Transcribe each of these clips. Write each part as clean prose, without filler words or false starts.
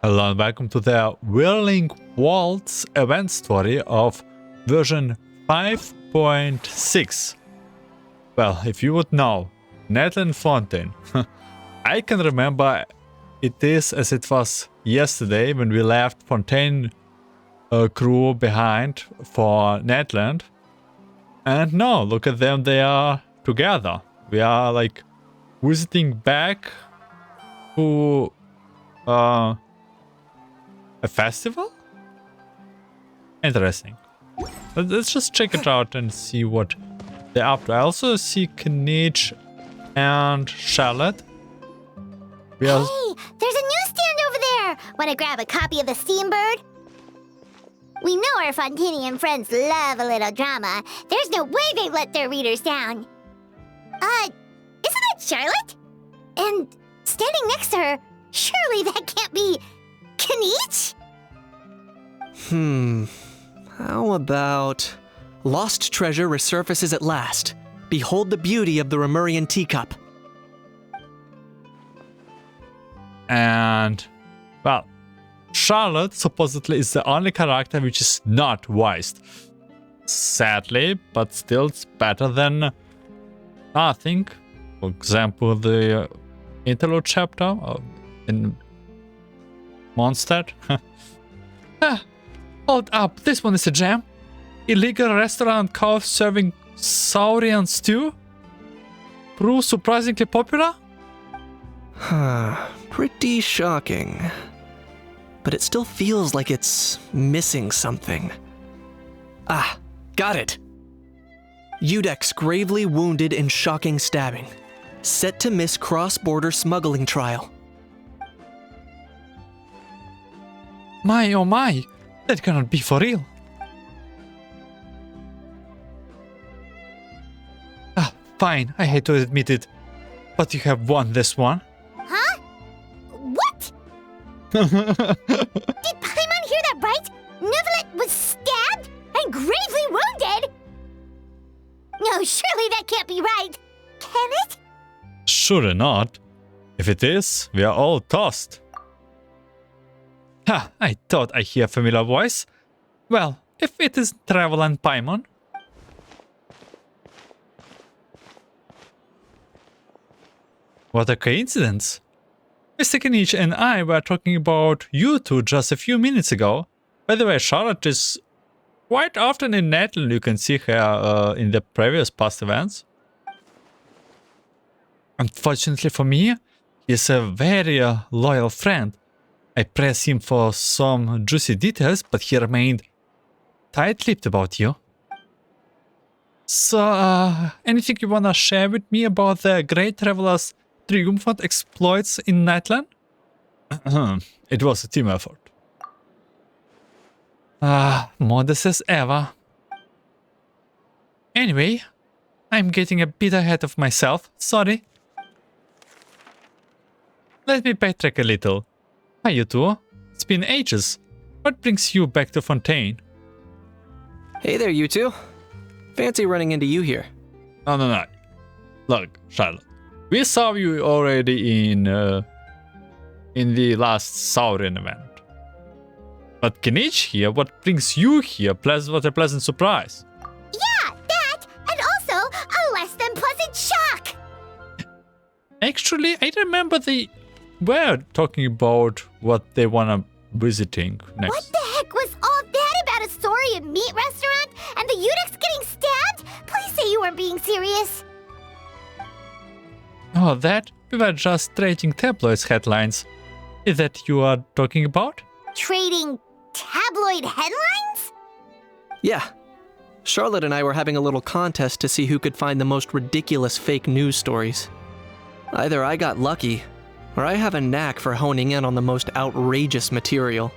Hello and welcome to the Whirling Waltz event story of version 5.6. Well, if you would know, Natlan Fontaine. I can remember it is as it was yesterday when we left Fontaine crew behind for Natlan. And now, look at them, they are together. We are like visiting back to a festival? Interesting. Let's just check it out and see what they're up to. I also see Knich and Charlotte. Hey, there's a newsstand over there! Wanna grab a copy of the Steambird? We know our Fontainian friends love a little drama. There's no way they let their readers down. Isn't that Charlotte? And standing next to her, surely that can't be Knich? How about... Lost treasure resurfaces at last. Behold the beauty of the Remurian teacup. And, well, Charlotte supposedly is the only character which is not voiced. Sadly, but still it's better than nothing. For example, the interlude chapter in Mondstadt. Hold up, this one is a gem. Illegal restaurant called serving Saurian stew? Proves surprisingly popular? Pretty shocking. But it still feels like it's missing something. Ah, got it! Udex gravely wounded in shocking stabbing. Set to miss cross-border smuggling trial. My oh my, that cannot be for real. Ah, fine, I hate to admit it, but you have won this one. Huh? What? Did Paimon hear that right? Nevelet was stabbed and gravely wounded? No, surely that can't be right. Can it? Surely not. If it is, we are all tossed. Ha! I thought I hear a familiar voice. Well, if it is Travel and Paimon. What a coincidence. Mr. Knich and I were talking about you two just a few minutes ago. By the way, Charlotte is quite often in Natlan. You can see her in the previous past events. Unfortunately for me, he is a very loyal friend. I pressed him for some juicy details, but he remained tight-lipped about you. So, anything you wanna share with me about the Great Traveler's triumphant exploits in Natlan? It was a team effort. Modest as ever. Anyway, I'm getting a bit ahead of myself, sorry. Let me backtrack a little. Hi you two, it's been ages. What brings you back to Fontaine? Hey there, you two. Fancy running into you here. No. Look, Charlotte. We saw you already in the last Saurian event. But Knich here, what brings you here? What a pleasant surprise. Yeah, that, and also a less than pleasant shock. Actually, I remember they were talking about what they wanna visiting next. What the heck was all that about a Saurian meat restaurant and the Udex getting stabbed? Please say you weren't being serious. Oh, that? We were just trading tabloids headlines. Is that you are talking about? Trading tabloid headlines? Yeah. Charlotte and I were having a little contest to see who could find the most ridiculous fake news stories. Either I got lucky, or I have a knack for honing in on the most outrageous material.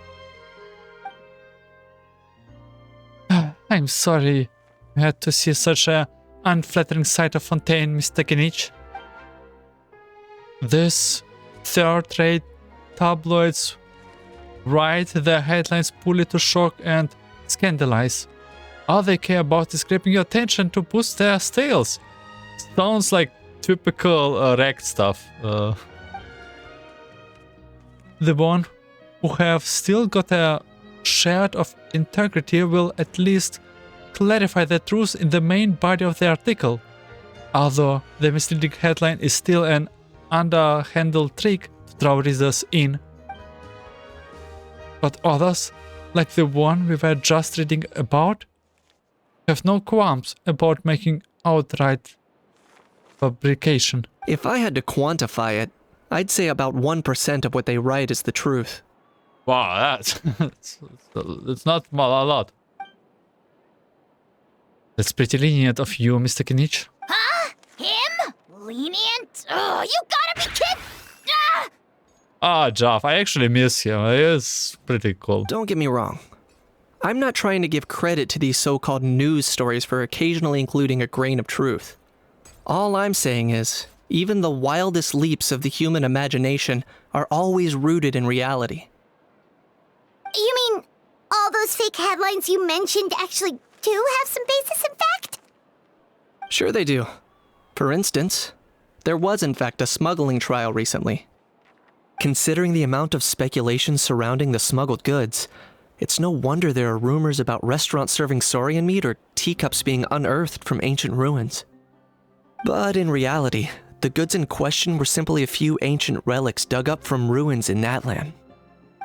I'm sorry you had to see such a unflattering sight of Fontaine, Mr. Knich. This third-rate tabloids write their headlines purely to shock and scandalize. All they care about is grabbing your attention to boost their sales. Sounds like typical rec stuff. The one who have still got a shred of integrity will at least clarify the truth in the main body of the article, although the misleading headline is still an underhandled trick to draw readers in. But others, like the one we were just reading about, have no qualms about making outright fabrication. If I had to quantify it, I'd say about 1% of what they write is the truth. Wow, that's not a lot. That's pretty lenient of you, Mr. Kinich. Huh? Him? Lenient? Oh, you gotta be kidding! Ah! Ah, Jeff, I actually miss him. He's pretty cool. Don't get me wrong. I'm not trying to give credit to these so-called news stories for occasionally including a grain of truth. All I'm saying is, even the wildest leaps of the human imagination are always rooted in reality. You mean all those fake headlines you mentioned actually do have some basis in fact? Sure they do. For instance, there was in fact a smuggling trial recently. Considering the amount of speculation surrounding the smuggled goods, it's no wonder there are rumors about restaurants serving saurian meat or teacups being unearthed from ancient ruins. But in reality, the goods in question were simply a few ancient relics dug up from ruins in Natlan.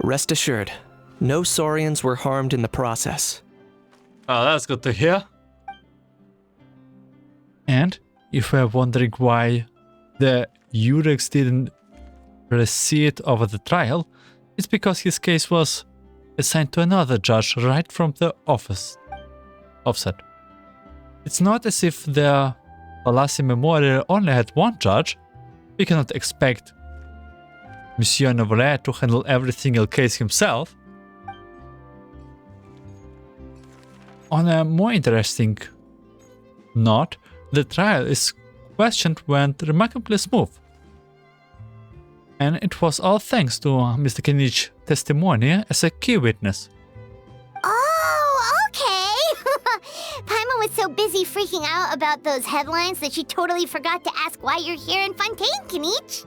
Rest assured, no saurians were harmed in the process. Oh, that's good to hear. And if we're wondering why the Urex didn't proceed over the trial, it's because his case was assigned to another judge right from the offset. It's not as if the Palazzi Memorial only had one judge. We cannot expect Monsieur Novelet to handle every single case himself. On a more interesting note, the trial is questioned went remarkably smooth. And it was all thanks to Mr. Kenich's testimony as a key witness. Oh, okay. Paimon was so busy freaking out about those headlines that she totally forgot to ask why you're here in Fontaine, Kenich.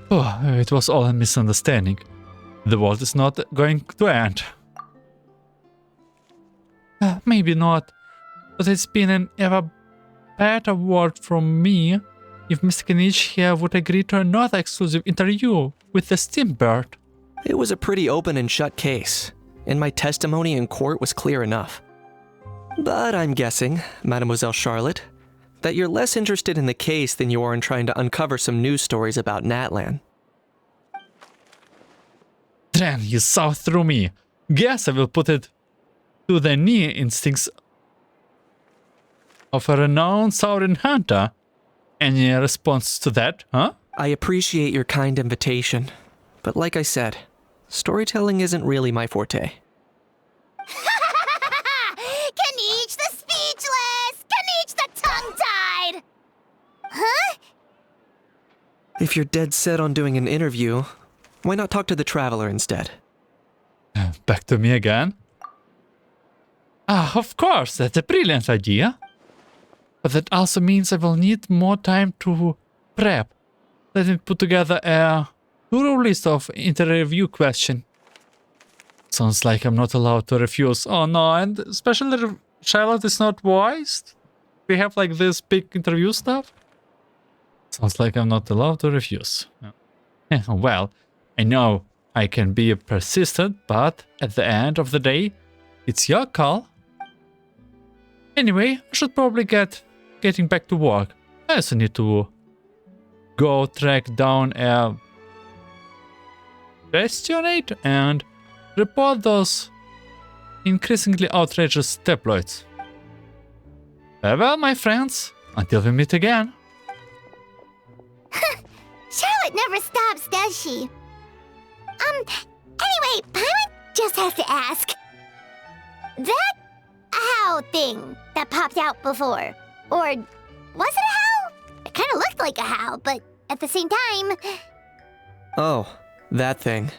Oh, it was all a misunderstanding. The world is not going to end. Maybe not, but it's been an ever better world from me if Mr. Kenich here would agree to another exclusive interview with the Steambird. It was a pretty open and shut case, and my testimony in court was clear enough. But I'm guessing, Mademoiselle Charlotte, that you're less interested in the case than you are in trying to uncover some news stories about Natlan. Then you saw through me. Guess I will put it to the knee instincts of a renowned saurian hunter. Any response to that, huh? I appreciate your kind invitation, but like I said, storytelling isn't really my forte. Kenich the speechless! Kenich the tongue-tied! Huh? If you're dead set on doing an interview, why not talk to the traveler instead? Back to me again? Ah, of course, that's a brilliant idea. But that also means I will need more time to prep. Let me put together a thorough list of interview questions. Sounds like I'm not allowed to refuse. Oh no, and especially Charlotte is not wise. We have like this big interview stuff. Sounds like I'm not allowed to refuse. Yeah, well, I know I can be persistent, but at the end of the day, it's your call. Anyway, I should probably getting back to work. I also need to go track down a questionate and report those increasingly outrageous tabloids. Farewell, my friends, until we meet again. Charlotte never stops, does she? Anyway, Paimon just has to ask. That owl thing that popped out before, or was it a howl? It kind of looked like a howl, but at the same time... Oh, that thing.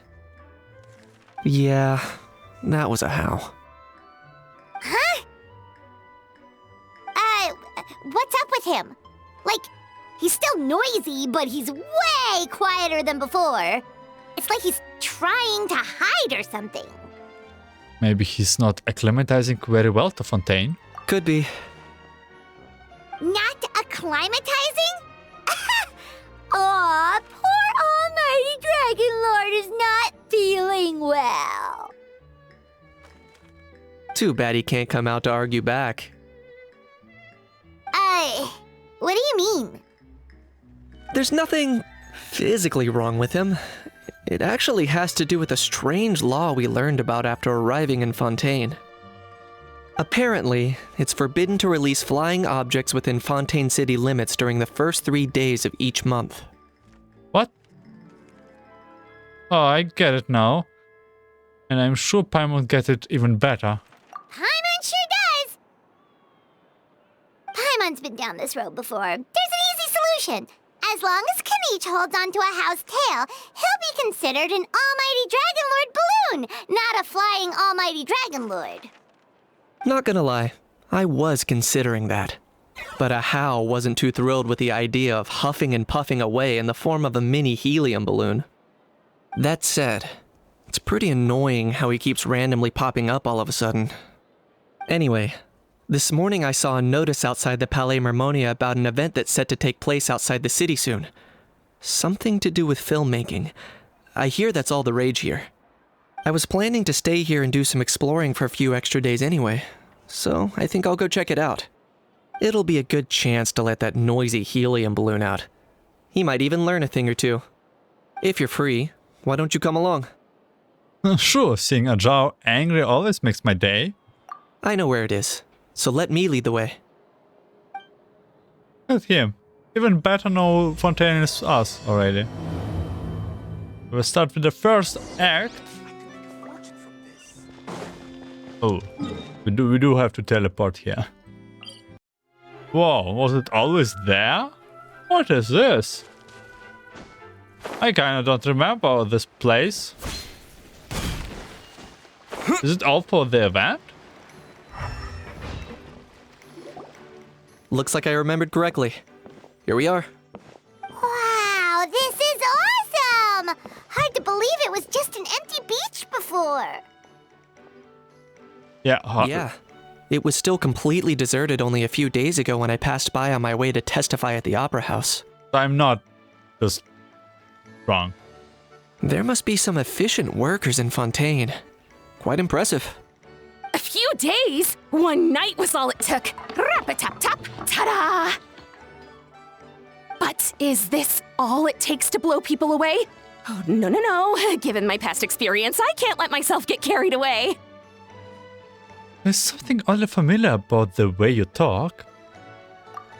Yeah, that was a howl. Huh? What's up with him? Like, he's still noisy, but he's way quieter than before. It's like he's trying to hide or something. Maybe he's not acclimatizing very well to Fontaine. Could be. Not acclimatizing? Aw, poor Almighty Dragon Lord is not feeling well. Too bad he can't come out to argue back. What do you mean? There's nothing physically wrong with him. It actually has to do with a strange law we learned about after arriving in Fontaine. Apparently, it's forbidden to release flying objects within Fontaine city limits during the first 3 days of each month. What? Oh, I get it now. And I'm sure Paimon gets it even better. Paimon sure does. Paimon's been down this road before. There's an easy solution. As long as Knight holds onto a house tail, he'll be considered an Almighty Dragon Lord balloon, not a flying Almighty Dragon Lord. Not gonna lie, I was considering that. But a How wasn't too thrilled with the idea of huffing and puffing away in the form of a mini helium balloon. That said, it's pretty annoying how he keeps randomly popping up all of a sudden. Anyway, this morning I saw a notice outside the Palais Mermonia about an event that's set to take place outside the city soon. Something to do with filmmaking. I hear that's all the rage here. I was planning to stay here and do some exploring for a few extra days anyway, so I think I'll go check it out. It'll be a good chance to let that noisy helium balloon out. He might even learn a thing or two. If you're free, why don't you come along? Sure, seeing a Zhao angry always makes my day. I know where it is, so let me lead the way. With him. Even better know Fontaine is us already. We'll start with the first act. Oh, we do have to teleport here. Whoa, was it always there? What is this? I kinda don't remember this place. Is it all for the event? Looks like I remembered correctly. Here we are. Wow, this is awesome! Hard to believe it was just an empty beach before. Yeah, it was still completely deserted only a few days ago when I passed by on my way to testify at the Opera House. I'm not just wrong. There must be some efficient workers in Fontaine. Quite impressive. A few days? One night was all it took. Rap-a-tap-tap, ta-da! But is this all it takes to blow people away? Oh, no. Given my past experience, I can't let myself get carried away. There's something oddly familiar about the way you talk.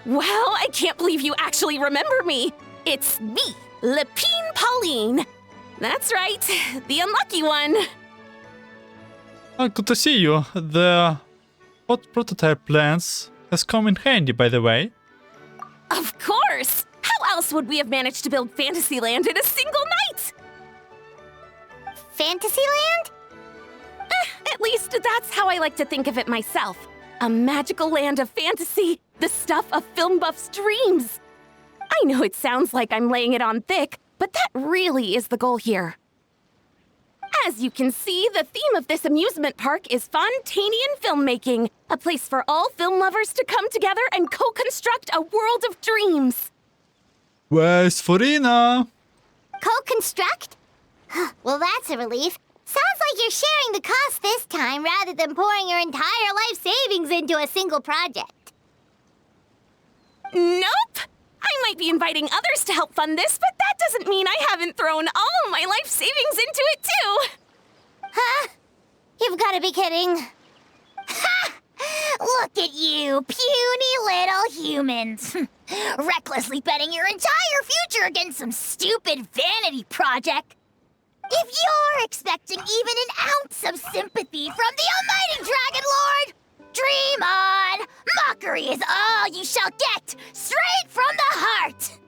Well, I can't believe you actually remember me. It's me, Lepine-Pauline. That's right, the unlucky one. Good to see you. The hot prototype plans has come in handy, by the way. Of course! How else would we have managed to build Fantasyland in a single night? Fantasyland? At least that's how I like to think of it myself. A magical land of fantasy, the stuff of film buffs' dreams. I know it sounds like I'm laying it on thick, but that really is the goal here. As you can see, the theme of this amusement park is Fontainian filmmaking, a place for all film lovers to come together and co-construct a world of dreams. Where's Furina? Co-construct? Well, that's a relief. Sounds like you're sharing the cost this time rather than pouring your entire life savings into a single project. Nope! I might be inviting others to help fund this, but that doesn't mean I haven't thrown all my life savings into it too! Huh? You've got to be kidding. Ha! Look at you, puny little humans. Recklessly betting your entire future against some stupid vanity project. If you're expecting even an ounce of sympathy from the Almighty Dragon Lord, dream on! Mockery is all you shall get, straight from the heart!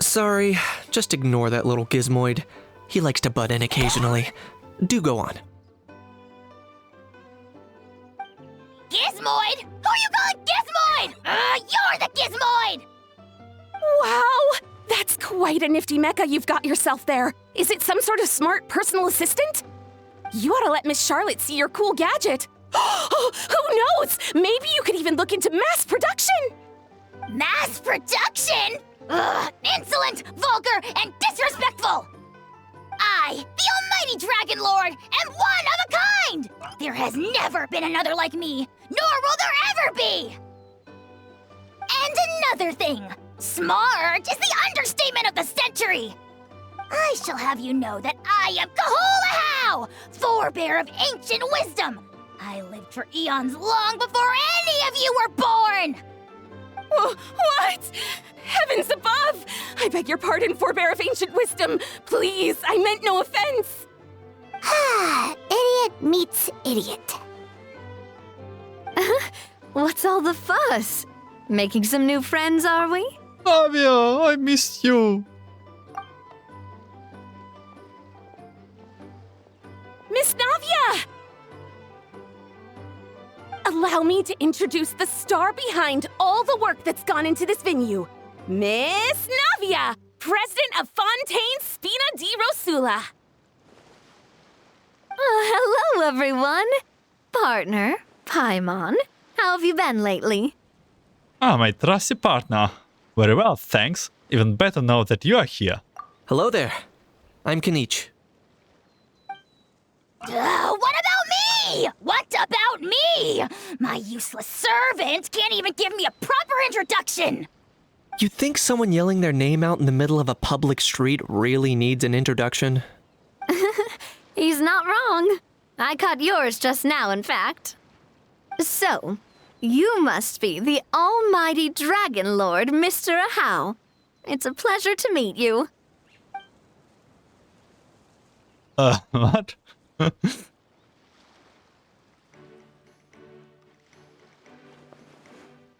Sorry, just ignore that little gizmoid. He likes to butt in occasionally. Do go on. Gizmoid? Who you calling Gizmoid? You're the Gizmoid! Wow! That's quite a nifty mecha you've got yourself there. Is it some sort of smart personal assistant? You ought to let Miss Charlotte see your cool gadget. Who knows? Maybe you could even look into mass production. Mass production? Ugh, insolent, vulgar, and disrespectful! I, the almighty Dragon Lord, am one of a kind! There has never been another like me, nor will there ever be! And another thing, smart is the understatement of the century! I shall have you know that I am Kahulahau, forebear of ancient wisdom! I lived for eons long before any of you were born! What? Heavens above! I beg your pardon, forebear of ancient wisdom. Please, I meant no offense. Idiot meets idiot. What's all the fuss? Making some new friends, are we? Navia, I missed you. Miss Navia! Allow me to introduce the star behind all the work that's gone into this venue. Miss Navia, president of Fontaine Spina di Rosula. Hello, everyone. Partner, Paimon, how have you been lately? My trusty partner. Very well, thanks. Even better now that you are here. Hello there. I'm Kanich. What about me? What about me? My useless servant can't even give me a proper introduction. You think someone yelling their name out in the middle of a public street really needs an introduction? He's not wrong. I caught yours just now, in fact. So, you must be the almighty Dragon Lord, Mr. Ahau. It's a pleasure to meet you. What?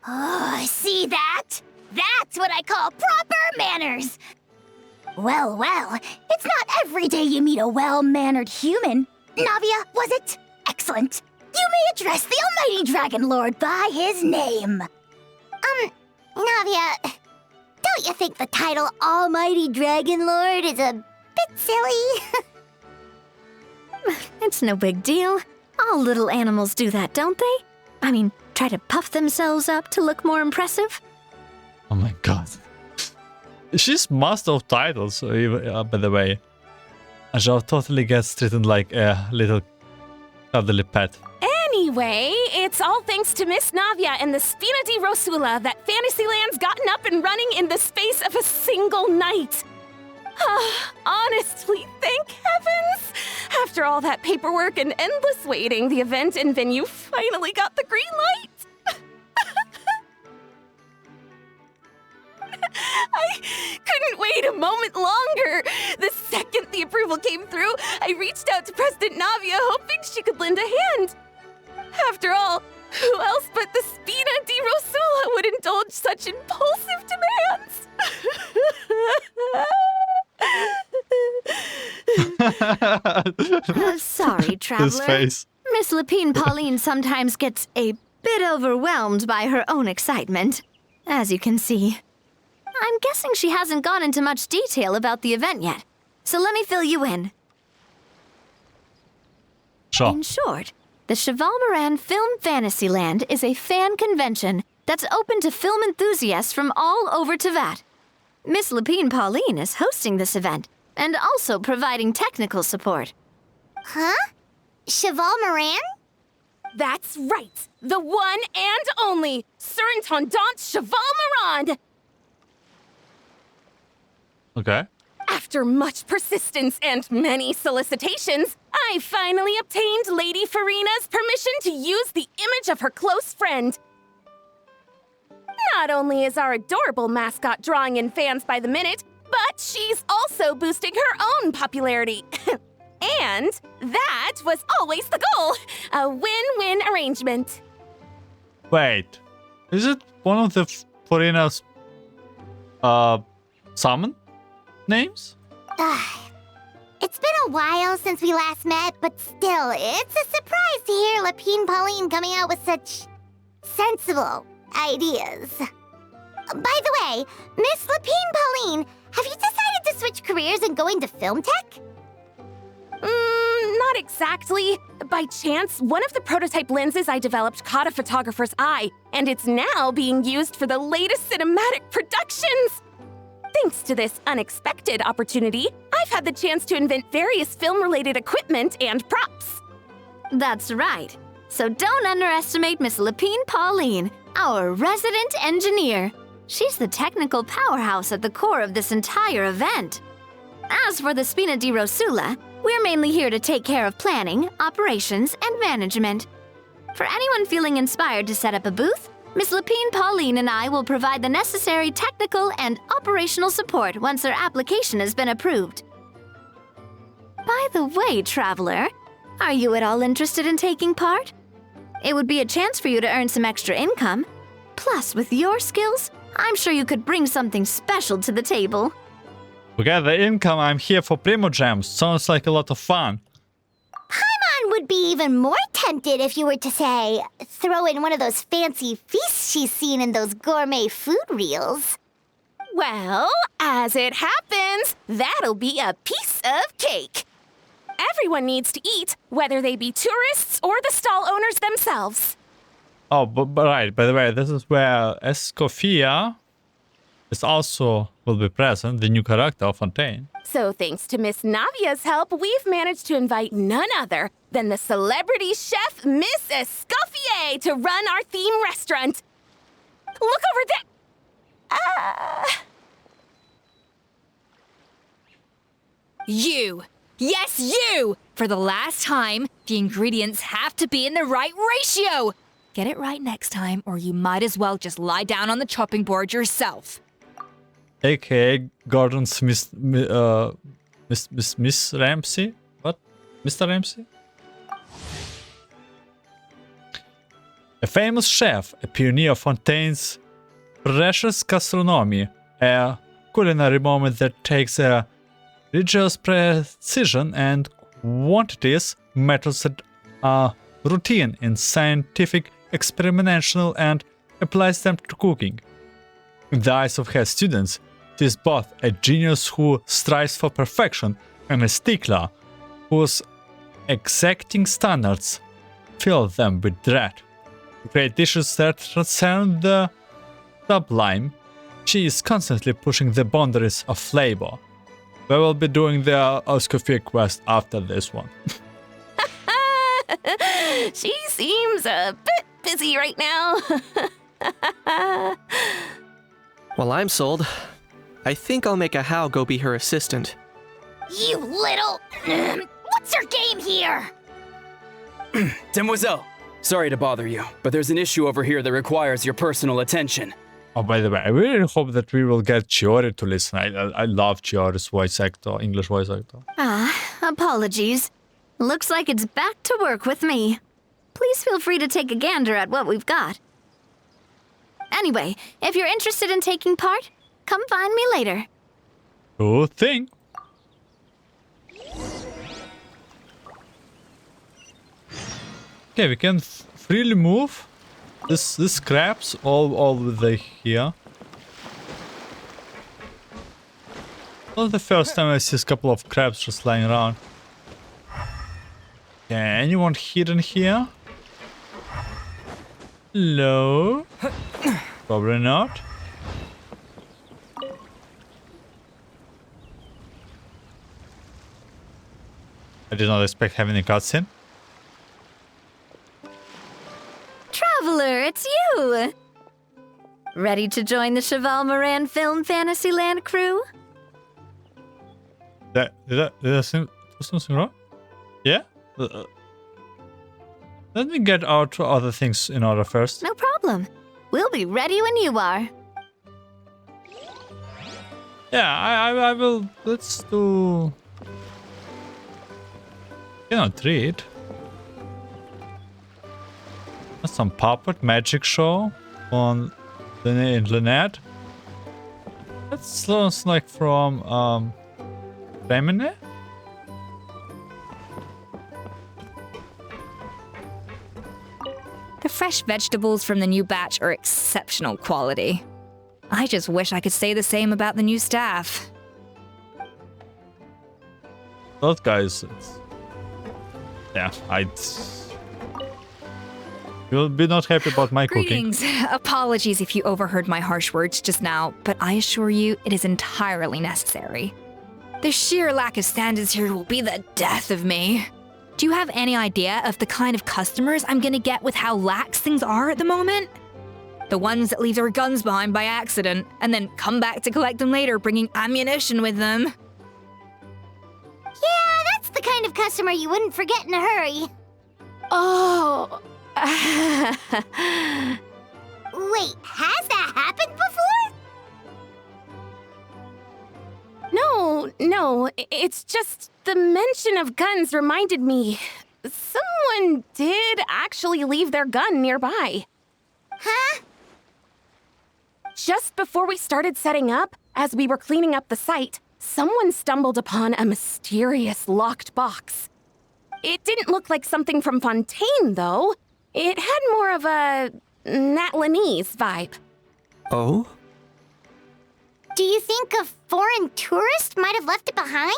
Oh, see that? That's what I call proper manners. Well, it's not every day you meet a well-mannered human. Navia, was it? Excellent. You may address the almighty Dragon Lord by his name. Navia, don't you think the title Almighty Dragon Lord is a bit silly? It's no big deal. All little animals do that, don't they? I mean, try to puff themselves up to look more impressive. Oh my god. She's master of titles, by the way. And she totally gets treated like a little cuddly pet. Anyway, it's all thanks to Miss Navia and the Spina di Rosula that Fantasyland's gotten up and running in the space of a single night. Honestly, thank heavens! After all that paperwork and endless waiting, the event and venue finally got the green light. I couldn't wait a moment longer. The second the approval came through, I reached out to President Navia, hoping she could lend a hand. After all, who else but the Spina di Rosula would indulge such impulsive demands? Sorry, traveler. His face. Miss Lepine-Pauline sometimes gets a bit overwhelmed by her own excitement, as you can see. I'm guessing she hasn't gone into much detail about the event yet, so let me fill you in. Sure. In short, the Cheval Moran Film Fantasyland is a fan convention that's open to film enthusiasts from all over Teyvat. Miss Lepine-Pauline is hosting this event and also providing technical support. Huh? Cheval Moran? That's right, the one and only Sir Intendant Cheval Moran. Okay. After much persistence and many solicitations, I finally obtained Lady Farina's permission to use the image of her close friend. Not only is our adorable mascot drawing in fans by the minute, but she's also boosting her own popularity. And that was always the goal, a win-win arrangement. Wait. Is it one of the Farina's summon names? It's been a while since we last met, but still, it's a surprise to hear Lepine-Pauline coming out with such sensible ideas. By the way, Miss Lepine-Pauline, Have you decided to switch careers and go into film tech? Not exactly. By chance, one of the prototype lenses I developed caught a photographer's eye, and it's now being used for the latest cinematic productions. Thanks to this unexpected opportunity, I've had the chance to invent various film-related equipment and props. That's right. So don't underestimate Miss Lepine-Pauline, our resident engineer. She's the technical powerhouse at the core of this entire event. As for the Spina di Rosula, we're mainly here to take care of planning, operations, and management. For anyone feeling inspired to set up a booth, Miss Lepine-Pauline and I will provide the necessary technical and operational support once their application has been approved. By the way, traveler, are you at all interested in taking part? It would be a chance for you to earn some extra income. Plus, with your skills, I'm sure you could bring something special to the table. To get the income, I'm here for Primo Gems. Sounds like a lot of fun. Paimon would be even more tempted if you were to, say, throw in one of those fancy feasts she's seen in those gourmet food reels. Well, as it happens, that'll be a piece of cake. Everyone needs to eat, whether they be tourists or the stall owners themselves. Oh, but right, by the way, this is where Escoffier is also will be present, the new character of Fontaine. So thanks to Miss Navia's help, we've managed to invite none other than the celebrity chef, Miss Escoffier, to run our theme restaurant. Look over there. You! Yes, you! For the last time, the ingredients have to be in the right ratio! Get it right next time, or you might as well just lie down on the chopping board yourself. AKA Gordon's Miss Ramsey? What? Mr. Ramsey? A famous chef, a pioneer of Fontaine's precious gastronomy, a culinary moment that takes a rigorous precision and quantities, methods that are routine in scientific experimental and applies them to cooking. In the eyes of her students, she is both a genius who strives for perfection and a stickler whose exacting standards fill them with dread. To create dishes that transcend the sublime, she is constantly pushing the boundaries of flavor. We will be doing the Escoffier quest after this one. She seems a bit busy right now. Well, I'm sold. I think I'll make a How go be her assistant. You little... What's your game here? Demoiselle, sorry to bother you, but there's an issue over here that requires your personal attention. Oh, by the way, I really hope that we will get Chiori to listen. I love Chiori's voice actor, English voice actor. Apologies. Looks like it's back to work with me. Please feel free to take a gander at what we've got. Anyway, if you're interested in taking part, come find me later. Cool thing. Okay, we can freely move. This crabs all over here. Not the first time I see a couple of crabs just lying around. Okay, anyone hidden here? Hello? Probably not. I did not expect having a cutscene. Traveler, it's you! Ready to join the Cheval Moran Film Fantasyland crew? Did I do something wrong? Yeah? Let me get out other things in order first. No problem. We'll be ready when you are. Yeah, I will. Let's do. Cannot read. That's some puppet magic show on the internet. That sounds like from Remine? The fresh vegetables from the new batch are exceptional quality. I just wish I could say the same about the new staff. Those guys. Yeah, you'll be not happy about my cooking. Greetings. Apologies if you overheard my harsh words just now, but I assure you it is entirely necessary. The sheer lack of standards here will be the death of me. Do you have any idea of the kind of customers I'm gonna get with how lax things are at the moment? The ones that leave their guns behind by accident and then come back to collect them later, bringing ammunition with them. Yeah, that's the kind of customer you wouldn't forget in a hurry. Oh. Wait, has that happened before? No, it's just the mention of guns reminded me. Someone did actually leave their gun nearby. Huh? Just before we started setting up, as we were cleaning up the site, someone stumbled upon a mysterious locked box. It didn't look like something from Fontaine, though. It had more of a Natlanese vibe. Oh? Do you think a foreign tourist might have left it behind?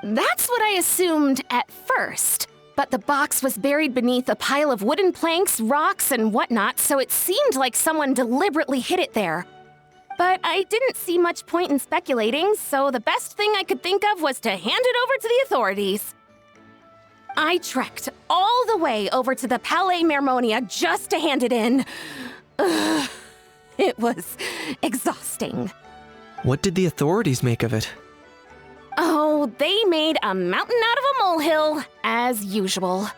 That's what I assumed at first. But the box was buried beneath a pile of wooden planks, rocks, and whatnot, so it seemed like someone deliberately hid it there. But I didn't see much point in speculating, so the best thing I could think of was to hand it over to the authorities. I trekked all the way over to the Palais Mermonia just to hand it in. Ugh, it was exhausting. What did the authorities make of it? Oh, they made a mountain out of a molehill, as usual.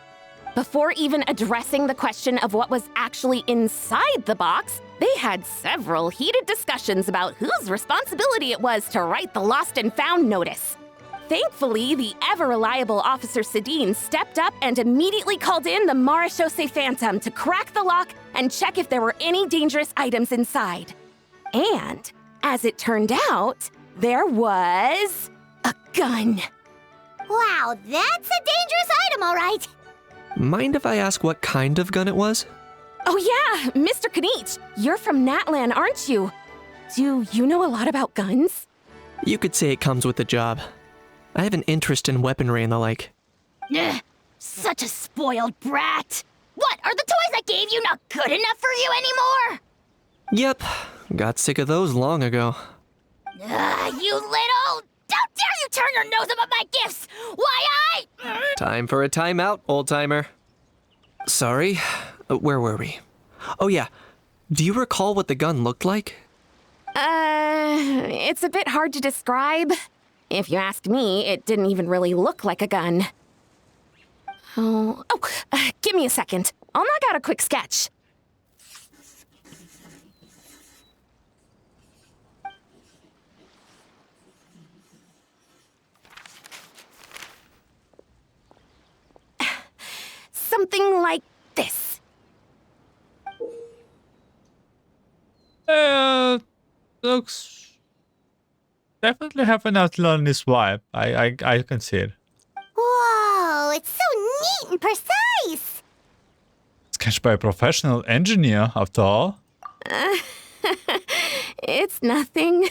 Before even addressing the question of what was actually inside the box, they had several heated discussions about whose responsibility it was to write the lost and found notice. Thankfully, the ever-reliable Officer Sedine stepped up and immediately called in the Marechaussee Phantom to crack the lock and check if there were any dangerous items inside. And, as it turned out, there was a gun. Wow, that's a dangerous item, all right. Mind if I ask what kind of gun it was? Oh yeah, Mr. Kanich, you're from Natlan, aren't you? Do you know a lot about guns? You could say it comes with the job. I have an interest in weaponry and the like. Ugh, such a spoiled brat. What, are the toys I gave you not good enough for you anymore? Yep, got sick of those long ago. You little... Don't dare you turn your nose up at my gifts! Why, Time for a timeout, old-timer. Sorry, where were we? Oh yeah, do you recall what the gun looked like? It's a bit hard to describe. If you ask me, it didn't even really look like a gun. Give me a second. I'll knock out a quick sketch. Something like this. Looks definitely have an Natlanese vibe. I can see it. Whoa, it's so neat and precise. Sketched by a professional engineer, after all. It's nothing.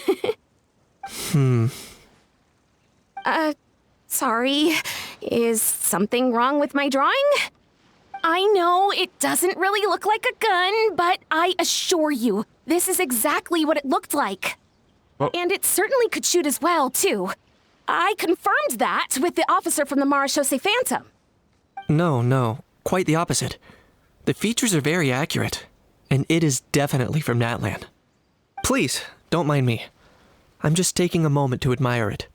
Sorry. Is something wrong with my drawing? I know it doesn't really look like a gun, but I assure you, this is exactly what it looked like. Well, And it certainly could shoot as well, too. I confirmed that with the officer from the Marechaussee Phantom. No, quite the opposite. The features are very accurate, and it is definitely from Natlan. Please, don't mind me. I'm just taking a moment to admire it.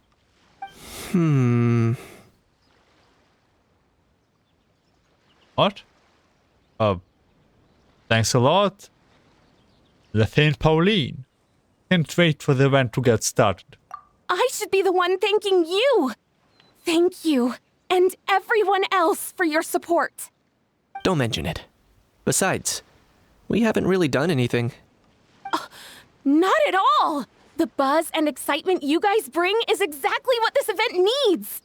what? Thanks a lot. Lepine-Pauline. Can't wait for the event to get started. I should be the one thanking you. Thank you, and everyone else for your support. Don't mention it. Besides, we haven't really done anything. Not at all! The buzz and excitement you guys bring is exactly what this event needs!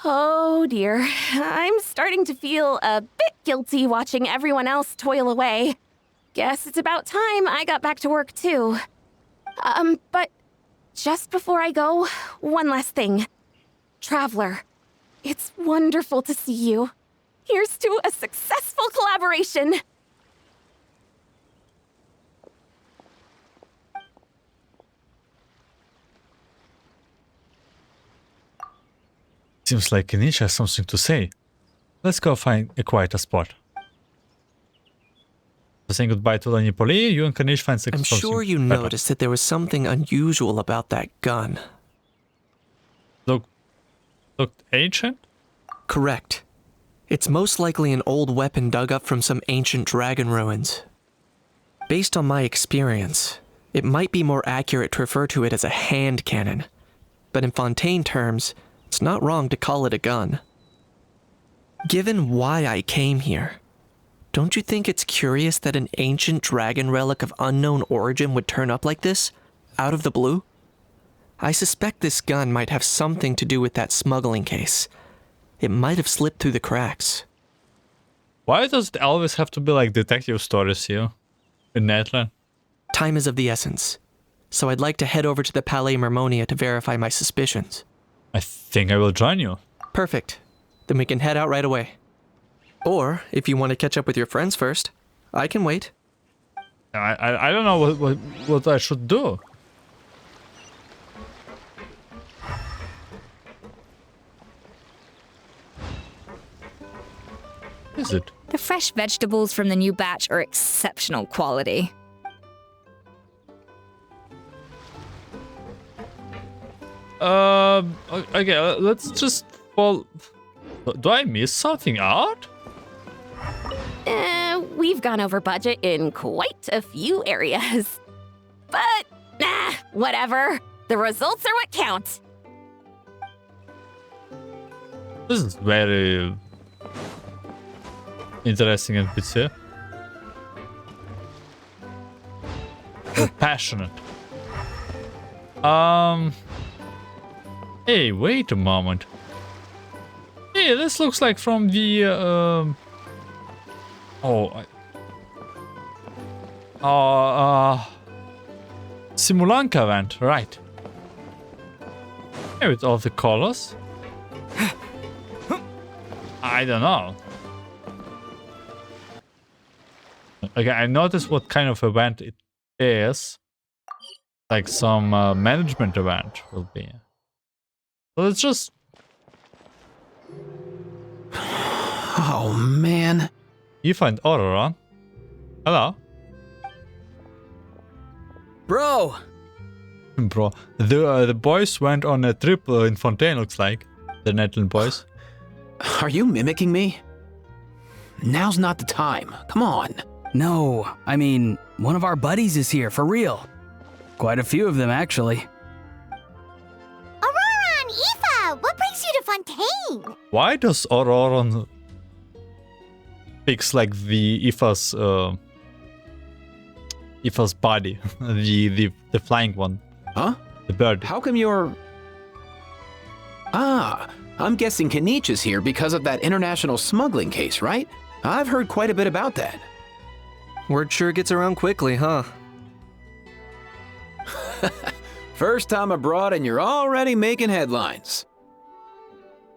Oh dear, I'm starting to feel a bit guilty watching everyone else toil away. Guess it's about time I got back to work too. But just before I go, one last thing. Traveler, It's wonderful to see you. Here's to a successful collaboration. Seems like Kanish has something to say. Let's go find a quieter spot. So saying goodbye to Lepine-Pauline, you and Kanish find something. I'm sure you better. noticed that there was something unusual about that gun. Looked ancient? Correct. It's most likely an old weapon dug up from some ancient dragon ruins. Based on my experience, it might be more accurate to refer to it as a hand cannon. But in Fontaine terms, it's not wrong to call it a gun. Given why I came here, don't you think it's curious that an ancient dragon relic of unknown origin would turn up like this, out of the blue? I suspect this gun might have something to do with that smuggling case. It might have slipped through the cracks. Why does it always have to be like detective stories here in Natlan? Time is of the essence, so I'd like to head over to the Palais Mermonia to verify my suspicions. I think I will join you. Perfect. Then we can head out right away. Or, if you want to catch up with your friends first, I can wait. I don't know what I should do. Is it? The fresh vegetables from the new batch are exceptional quality. Okay, let's just fall. Do I miss something out? We've gone over budget in quite a few areas. But, whatever. The results are what count. This is very interesting NPC. Very passionate. Hey, wait a moment. Hey, this looks like from the Simulanka event, right? Hey, with all the colors. I don't know. Okay, I noticed what kind of event it is. Like some management event will be. So let's just... Oh, man. You find Aurora. Hello. Bro! Bro, the boys went on a trip in Fontaine, looks like. The Natlan boys. Are you mimicking me? Now's not the time. Come on. No, I mean, one of our buddies is here, for real. Quite a few of them, actually. Aurora and Aoife, what brings you to Fontaine? Why does Aurora picks like the Aoife's body? the flying one. Huh? The bird. How come you're... Ah, I'm guessing Kanish is here because of that international smuggling case, right? I've heard quite a bit about that. Word sure gets around quickly, huh? First time abroad and you're already making headlines.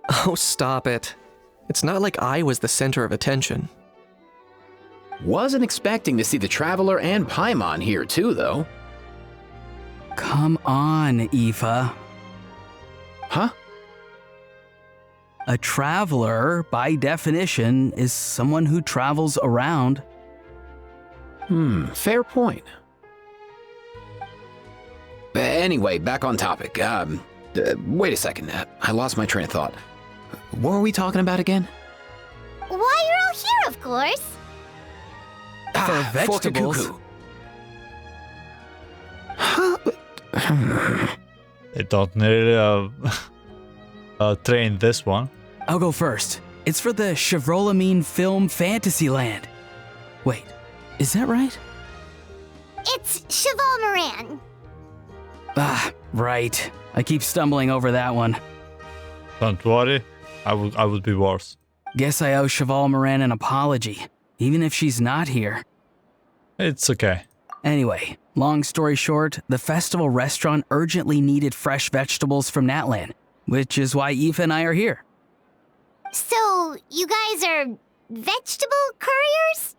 Oh, stop it. It's not like I was the center of attention. Wasn't expecting to see the Traveler and Paimon here too, though. Come on, Aoife. Huh? A traveler, by definition, is someone who travels around. Fair point. Anyway, back on topic. Wait a second. I lost my train of thought. What were we talking about again? Why, you're all here, of course. For vegetables. Forkakuku. They don't really train this one. I'll go first. It's for the Chevrolemine Film Fantasyland. Wait, is that right? It's Cheval Moran. Ah, right. I keep stumbling over that one. Don't worry, I would be worse. Guess I owe Cheval Moran an apology, even if she's not here. It's okay. Anyway, long story short, the festival restaurant urgently needed fresh vegetables from Natlan, which is why Aoife and I are here. So, you guys are vegetable couriers?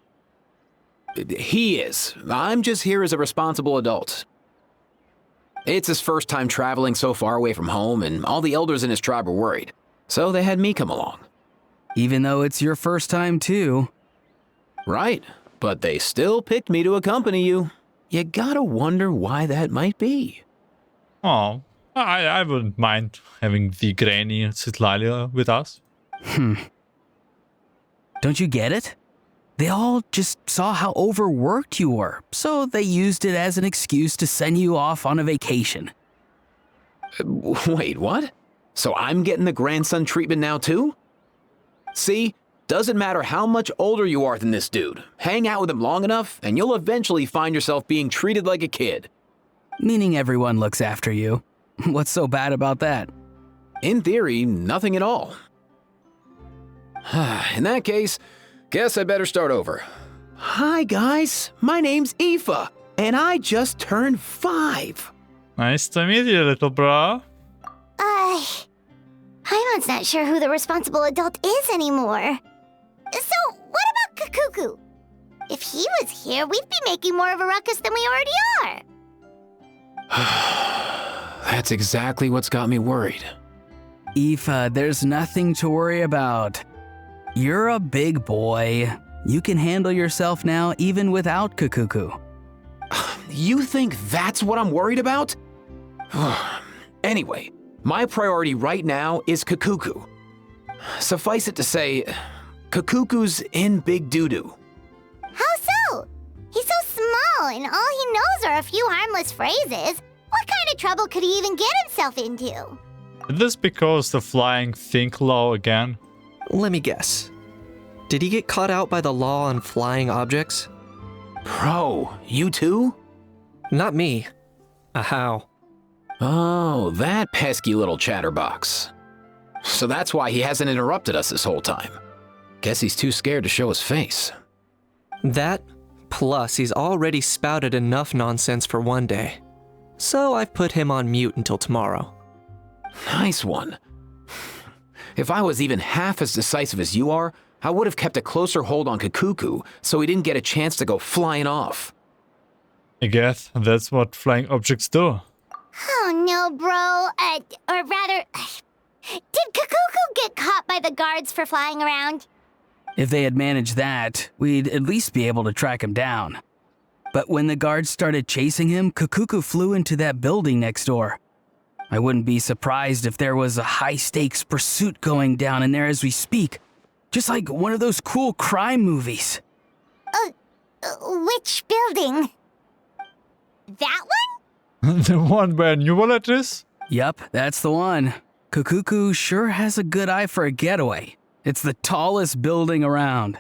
He is. I'm just here as a responsible adult. It's his first time traveling so far away from home, and all the elders in his tribe were worried. So they had me come along. Even though it's your first time too. Right, but they still picked me to accompany you. You gotta wonder why that might be. Oh, I wouldn't mind having the granny Citlalia with us. Don't you get it? They all just saw how overworked you were, so they used it as an excuse to send you off on a vacation. Wait, what? So I'm getting the grandson treatment now too? See, doesn't matter how much older you are than this dude. Hang out with him long enough, and you'll eventually find yourself being treated like a kid. Meaning everyone looks after you. What's so bad about that? In theory, nothing at all. In that case, guess I better start over. Hi guys, my name's Aoife, and I just turned 5. Nice to meet you, little bro. Paimon's not sure who the responsible adult is anymore. So, what about Kakuku? If he was here, we'd be making more of a ruckus than we already are. That's exactly what's got me worried. Aoife, there's nothing to worry about. You're a big boy. You can handle yourself now even without Kakuku. You think that's what I'm worried about? Anyway, my priority right now is Kakuku. Suffice it to say, Kakuku's in big doo-doo. How so? He's so small, and all he knows are a few harmless phrases. What kind of trouble could he even get himself into? Is this because the flying think law again? Let me guess. Did he get caught out by the law on flying objects? Bro, you too? Not me. How? Oh, that pesky little chatterbox. So that's why he hasn't interrupted us this whole time. Guess he's too scared to show his face. That, plus he's already spouted enough nonsense for one day. So I've put him on mute until tomorrow. Nice one. If I was even half as decisive as you are, I would have kept a closer hold on Kakuku so he didn't get a chance to go flying off. I guess that's what flying objects do. Oh no, bro. Or rather, did Kakuku get caught by the guards for flying around? If they had managed that, we'd at least be able to track him down. But when the guards started chasing him, Kakuku flew into that building next door. I wouldn't be surprised if there was a high-stakes pursuit going down in there as we speak. Just like one of those cool crime movies. Which building? That one? The one where New Wallet is? Yup, that's the one. Kakuku sure has a good eye for a getaway. It's the tallest building around.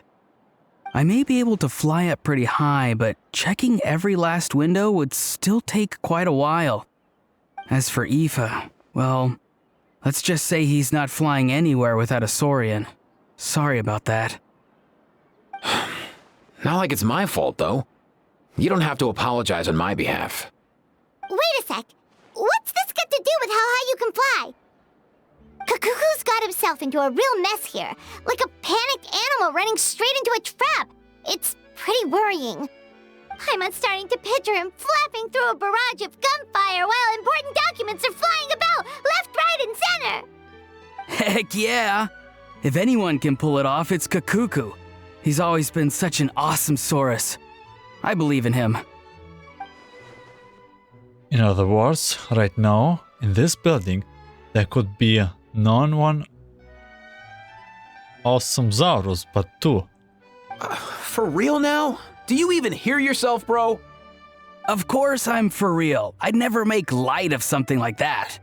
I may be able to fly up pretty high, but checking every last window would still take quite a while. As for Aoife, well, let's just say he's not flying anywhere without a Saurian. Sorry about that. Not like it's my fault, though. You don't have to apologize on my behalf. Wait a sec. What's this got to do with how high you can fly? Kakuku's got himself into a real mess here, like a panicked animal running straight into a trap. It's pretty worrying. I'm starting to picture him flapping through a barrage of gunfire while important documents are flying about left, right, and center. Heck yeah! If anyone can pull it off, it's Kakuku. He's always been such an Awesomesauruses. I believe in him. In other words, right now, in this building, there could be not one Awesomesauruses, but 2. For real now? Do you even hear yourself, bro? Of course I'm for real. I'd never make light of something like that.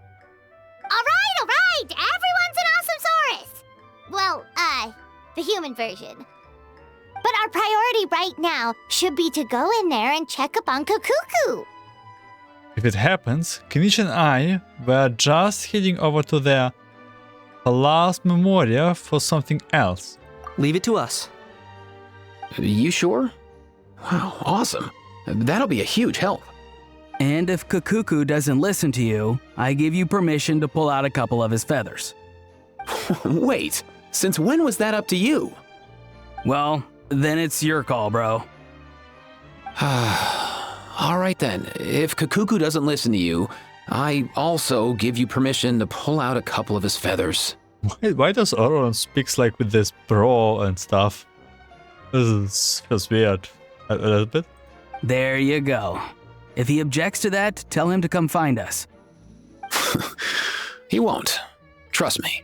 All right. Everyone's an Awesomesauruses. Well, the human version. But our priority right now should be to go in there and check up on Kakuku. If it happens, Kenichi and I were just heading over to their last memoria for something else. Leave it to us. You sure? Wow, awesome. That'll be a huge help. And if Kakuku doesn't listen to you, I give you permission to pull out a couple of his feathers. Wait, Since when was that up to you? Well, then it's your call, bro. All right then, if Kakuku doesn't listen to you, I also give you permission to pull out a couple of his feathers. Why does Oron speaks like with this bro and stuff? This feels weird. A little bit. There you go. If he objects to that, tell him to come find us. He won't. Trust me.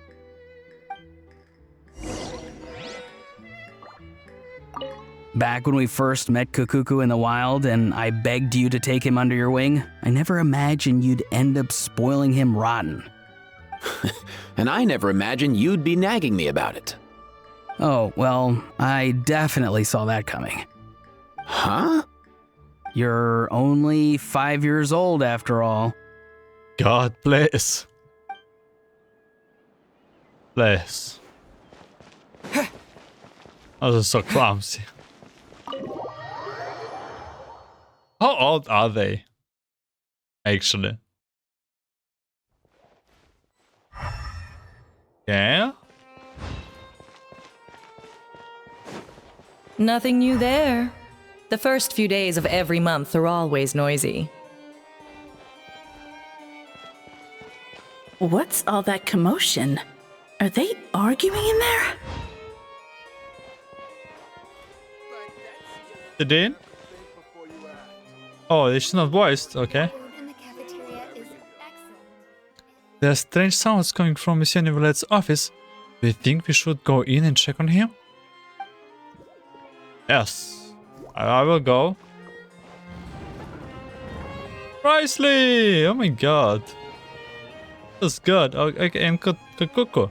Back when we first met Kakuku in the wild and I begged you to take him under your wing, I never imagined you'd end up spoiling him rotten. And I never imagined you'd be nagging me about it. Oh, well, I definitely saw that coming. Huh? You're only 5 years old after all. God bless. Bless. I was so clumsy. How old are they? Actually. Yeah? Nothing new there. The first few days of every month are always noisy. What's all that commotion? Are they arguing in there? The Dean? Oh, it's not voiced, okay. There are strange sounds coming from Monsieur Nivelette's office. Do you think we should go in and check on him? Yes, I will go. Presley! Oh my god. That's good. Okay, and Kakuku.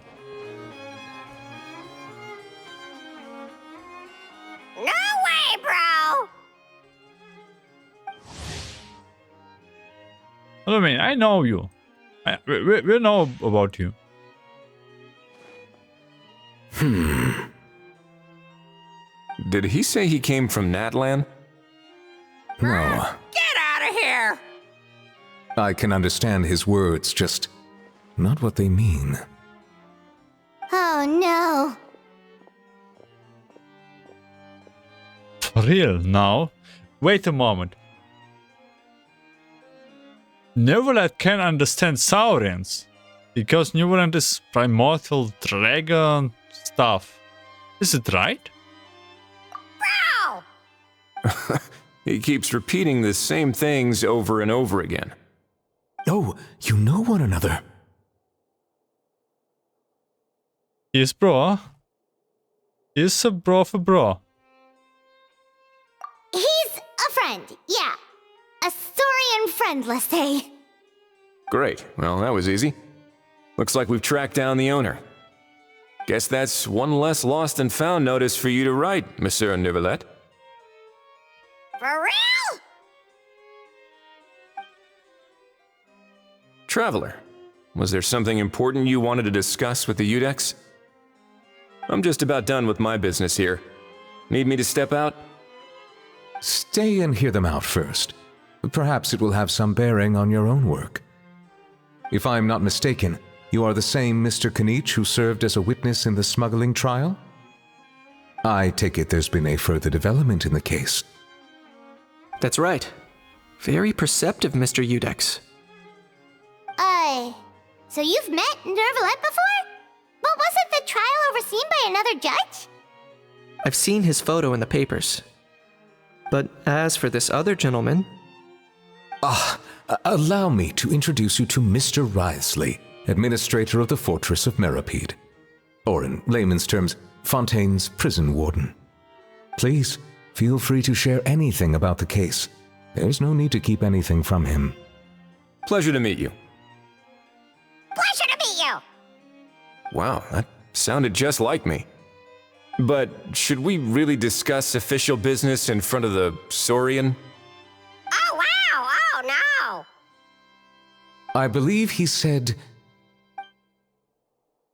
No way, bro! I mean, I know you. We know about you. Did he say he came from Natlan? No. Get out of here! I can understand his words, just not what they mean. Oh no. For real now? Wait a moment. Neverland can understand Saurians. Because Neverland is primordial dragon stuff. Is it right? Bro! He keeps repeating the same things over and over again. Oh, you know one another. He's bro. He's a bro for bro. He's a friend, yeah. A Saurian friend, let's say. Great. Well, that was easy. Looks like we've tracked down the owner. Guess that's one less lost and found notice for you to write, Monsieur Nivelette. For real? Traveler, was there something important you wanted to discuss with the Udex? I'm just about done with my business here. Need me to step out? Stay and hear them out first. Perhaps it will have some bearing on your own work. If I'm not mistaken, you are the same Mr. Kanich who served as a witness in the smuggling trial? I take it there's been a further development in the case. That's right. Very perceptive, Mr. Udex. So you've met Nervalette before? But wasn't the trial overseen by another judge? I've seen his photo in the papers. But as for this other gentleman... Allow me to introduce you to Mr. Wriothesley, administrator of the Fortress of Meripede. Or in layman's terms, Fontaine's prison warden. Please, feel free to share anything about the case. There's no need to keep anything from him. Pleasure to meet you. Pleasure to meet you! Wow, that sounded just like me. But should we really discuss official business in front of the Saurian? Oh, wow! Oh, no! I believe he said...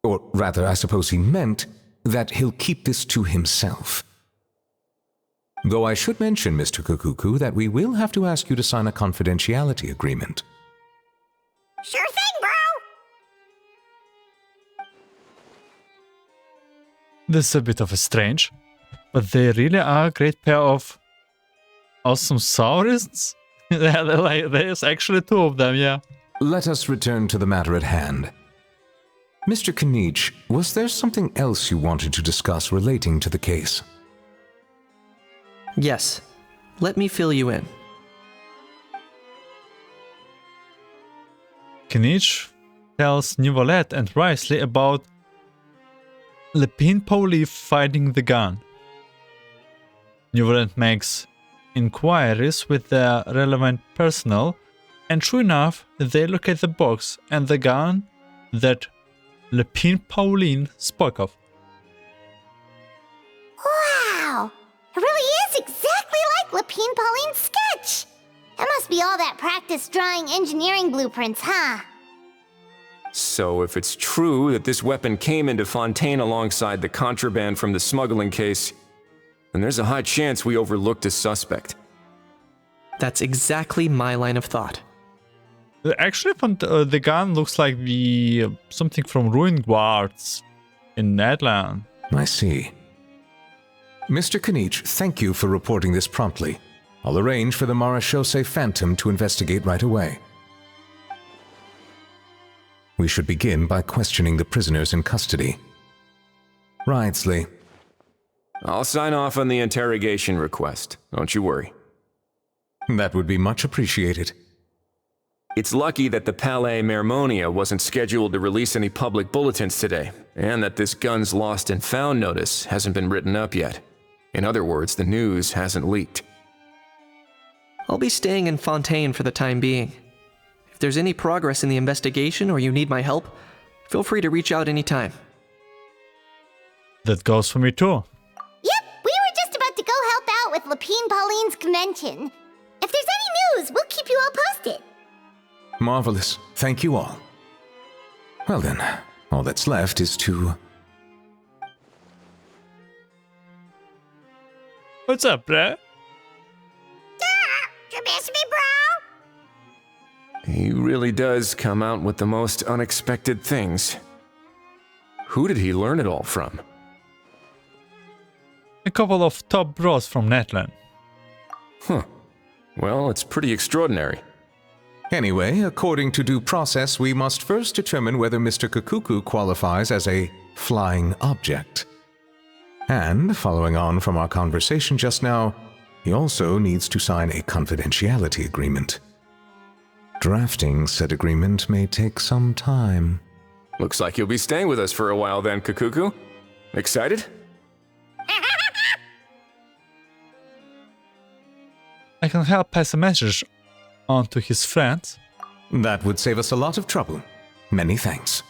Or rather, I suppose he meant that he'll keep this to himself. Though I should mention, Mr. Kukuku, that we will have to ask you to sign a confidentiality agreement. Sure thing, bro! This is a bit of a strange, but they really are a great pair of Awesomesauruses. There's actually 2 of them, yeah. Let us return to the matter at hand. Mr. Kinich, was there something else you wanted to discuss relating to the case? Yes. Let me fill you in. Kinich tells Neuvillette and Risley about Lepine-Pauline finding the gun. Neuvillette makes inquiries with their relevant personnel, and true enough, they locate the box and the gun that Lepine-Pauline spoke of. Wow! It really is exactly like Lepine-Pauline's sketch! It must be all that practice drawing engineering blueprints, huh? So if it's true that this weapon came into Fontaine alongside the contraband from the smuggling case, then there's a high chance we overlooked a suspect. That's exactly my line of thought. Actually, the gun looks like something from Whirling Waltz in Natlan. I see. Mr. Kinich, thank you for reporting this promptly. I'll arrange for the Marechaussee Phantom to investigate right away. We should begin by questioning the prisoners in custody. Risley. I'll sign off on the interrogation request. Don't you worry. That would be much appreciated. It's lucky that the Palais Mermonia wasn't scheduled to release any public bulletins today, and that this gun's lost and found notice hasn't been written up yet. In other words, the news hasn't leaked. I'll be staying in Fontaine for the time being. If there's any progress in the investigation or you need my help, feel free to reach out anytime. That goes for me too. Yep, we were just about to go help out with Lepine-Pauline's convention. If there's any news, we'll keep you all posted. Marvelous. Thank you all. Well then, all that's left is to... What's up, bro? You miss me, bro? He really does come out with the most unexpected things. Who did he learn it all from? A couple of top bros from Natlan. Huh. Well, it's pretty extraordinary. Anyway, according to due process, we must first determine whether Mr. Kakuku qualifies as a flying object. And, following on from our conversation just now, he also needs to sign a confidentiality agreement. Drafting said agreement may take some time. Looks like you'll be staying with us for a while then, Kakuku. Excited? I can help pass a message on to his friends. That would save us a lot of trouble. Many thanks.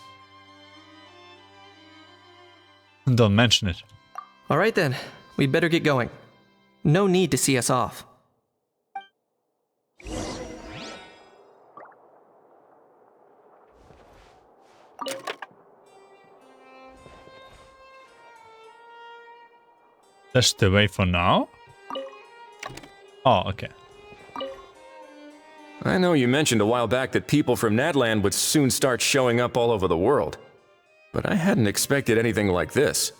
Don't mention it. All right then, we'd better get going. No need to see us off. That's the way for now? Oh, okay. I know you mentioned a while back that people from Natlan would soon start showing up all over the world, but I hadn't expected anything like this.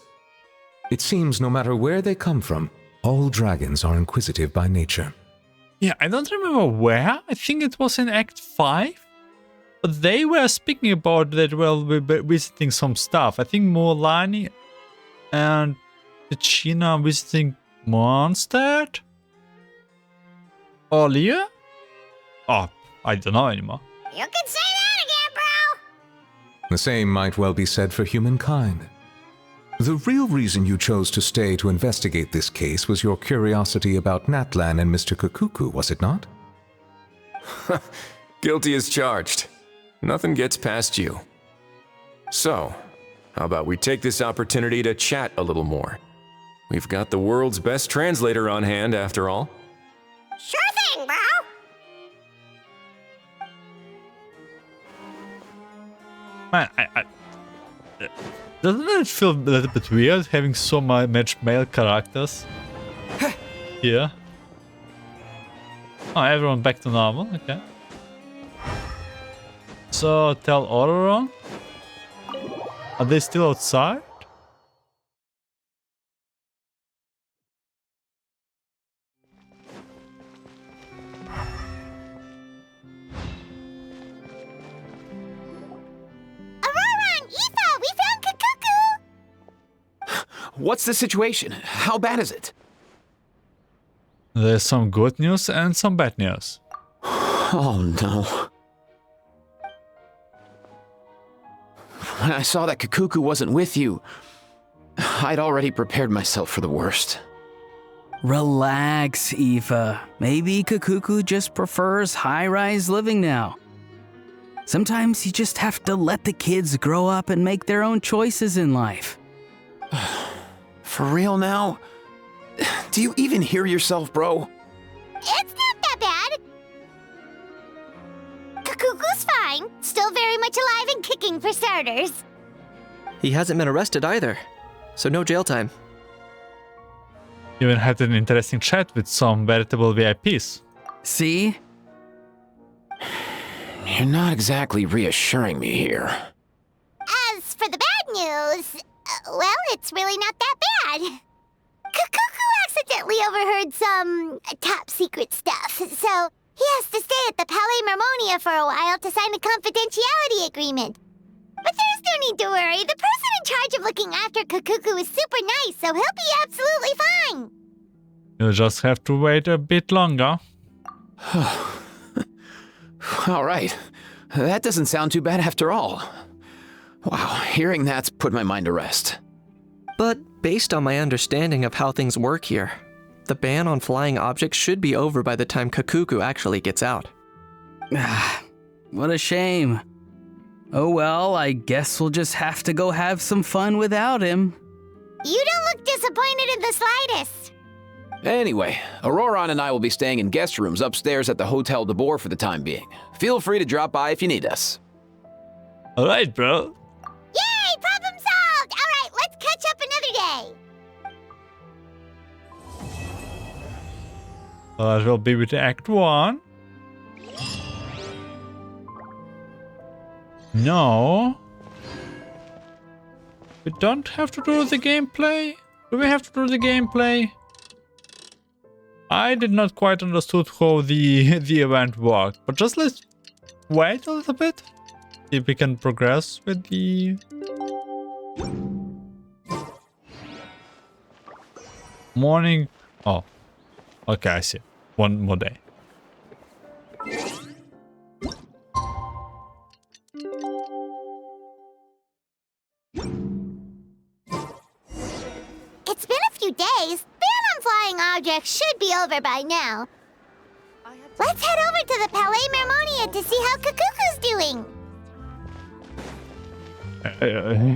It seems no matter where they come from, all dragons are inquisitive by nature. Yeah, I don't remember where. I think it was in Act 5. But they were speaking about that we'll be visiting some stuff. I think Morlani and China visiting Mondstadt? Or Leah? Oh, I don't know anymore. You can say that again, bro! The same might well be said for humankind. The real reason you chose to stay to investigate this case was your curiosity about Natlan and Mr. Kakuku, was it not? Guilty as charged. Nothing gets past you. So, how about we take this opportunity to chat a little more? We've got the world's best translator on hand, after all. Sure thing, bro! Man, doesn't it feel a little bit weird having so much male characters? Here. Oh, everyone back to normal, okay. So, tell Auroron? Are they still outside? What's the situation? How bad is it? There's some good news and some bad news. Oh no. When I saw that Kakuku wasn't with you, I'd already prepared myself for the worst. Relax, Aoife. Maybe Kakuku just prefers high-rise living now. Sometimes you just have to let the kids grow up and make their own choices in life. For real now? Do you even hear yourself, bro? It's not that bad. Kakuku's fine. Still very much alive and kicking for starters. He hasn't been arrested either, so no jail time. Even had an interesting chat with some veritable VIPs. See? You're not exactly reassuring me here. As for the bad news, well, it's really not that bad. Kakuku accidentally overheard some top secret stuff, so he has to stay at the Palais Mermonia for a while to sign a confidentiality agreement. But there's no need to worry. The person in charge of looking after Kakuku is super nice, so he'll be absolutely fine. You'll just have to wait a bit longer. All right. That doesn't sound too bad after all. Wow, hearing that's put my mind to rest. But based on my understanding of how things work here, the ban on flying objects should be over by the time Kakuku actually gets out. What a shame. Oh well, I guess we'll just have to go have some fun without him. You don't look disappointed in the slightest. Anyway, Auroron and I will be staying in guest rooms upstairs at the Hotel de Boer for the time being. Feel free to drop by if you need us. Alright, bro. Yay, problem solved! Alright, let's catch up another day. That will be with Act 1. No. We don't have to do the gameplay? Do we have to do the gameplay? I did not quite understood how the event worked, but just let's wait a little bit. See if we can progress with the... Morning... Oh. Okay, I see. One more day. It's been a few days. Ban on flying objects should be over by now. Let's head over to the Palais Mermonia to see how Kakuku's doing.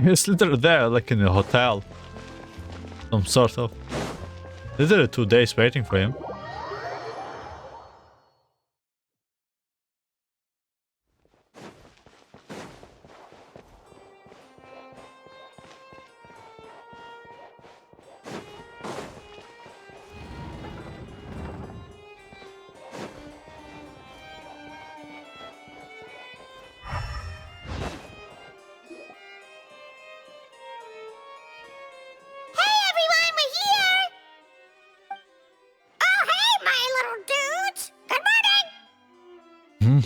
He's literally there, like in a hotel. Some sort of. Literally 2 days waiting for him.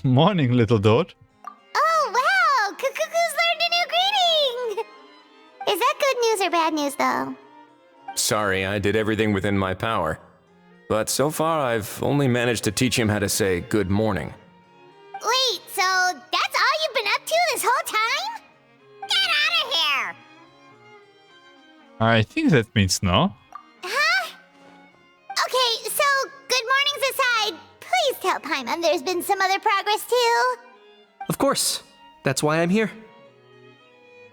Morning, little dude. Oh, wow! Kakuku's learned a new greeting! Is that good news or bad news, though? Sorry, I did everything within my power. But so far, I've only managed to teach him how to say good morning. Wait, so that's all you've been up to this whole time? Get out of here! I think that means no. Huh? Okay, so good mornings aside, please tell Paimon there's been some other progress too. Of course. That's why I'm here.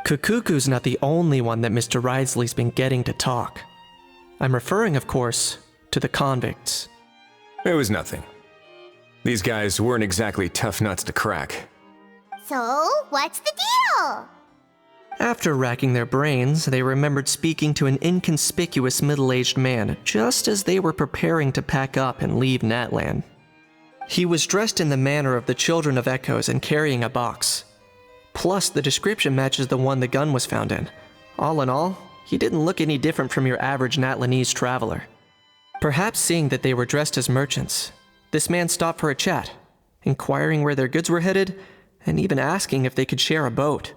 Kakuku's not the only one that Mr. Ridesley's been getting to talk. I'm referring, of course, to the convicts. It was nothing. These guys weren't exactly tough nuts to crack. So, what's the deal? After racking their brains, they remembered speaking to an inconspicuous middle-aged man just as they were preparing to pack up and leave Natlan. He was dressed in the manner of the Children of Echoes and carrying a box. Plus, the description matches the one the gun was found in. All in all, he didn't look any different from your average Natlanese traveler. Perhaps seeing that they were dressed as merchants, this man stopped for a chat, inquiring where their goods were headed, and even asking if they could share a boat.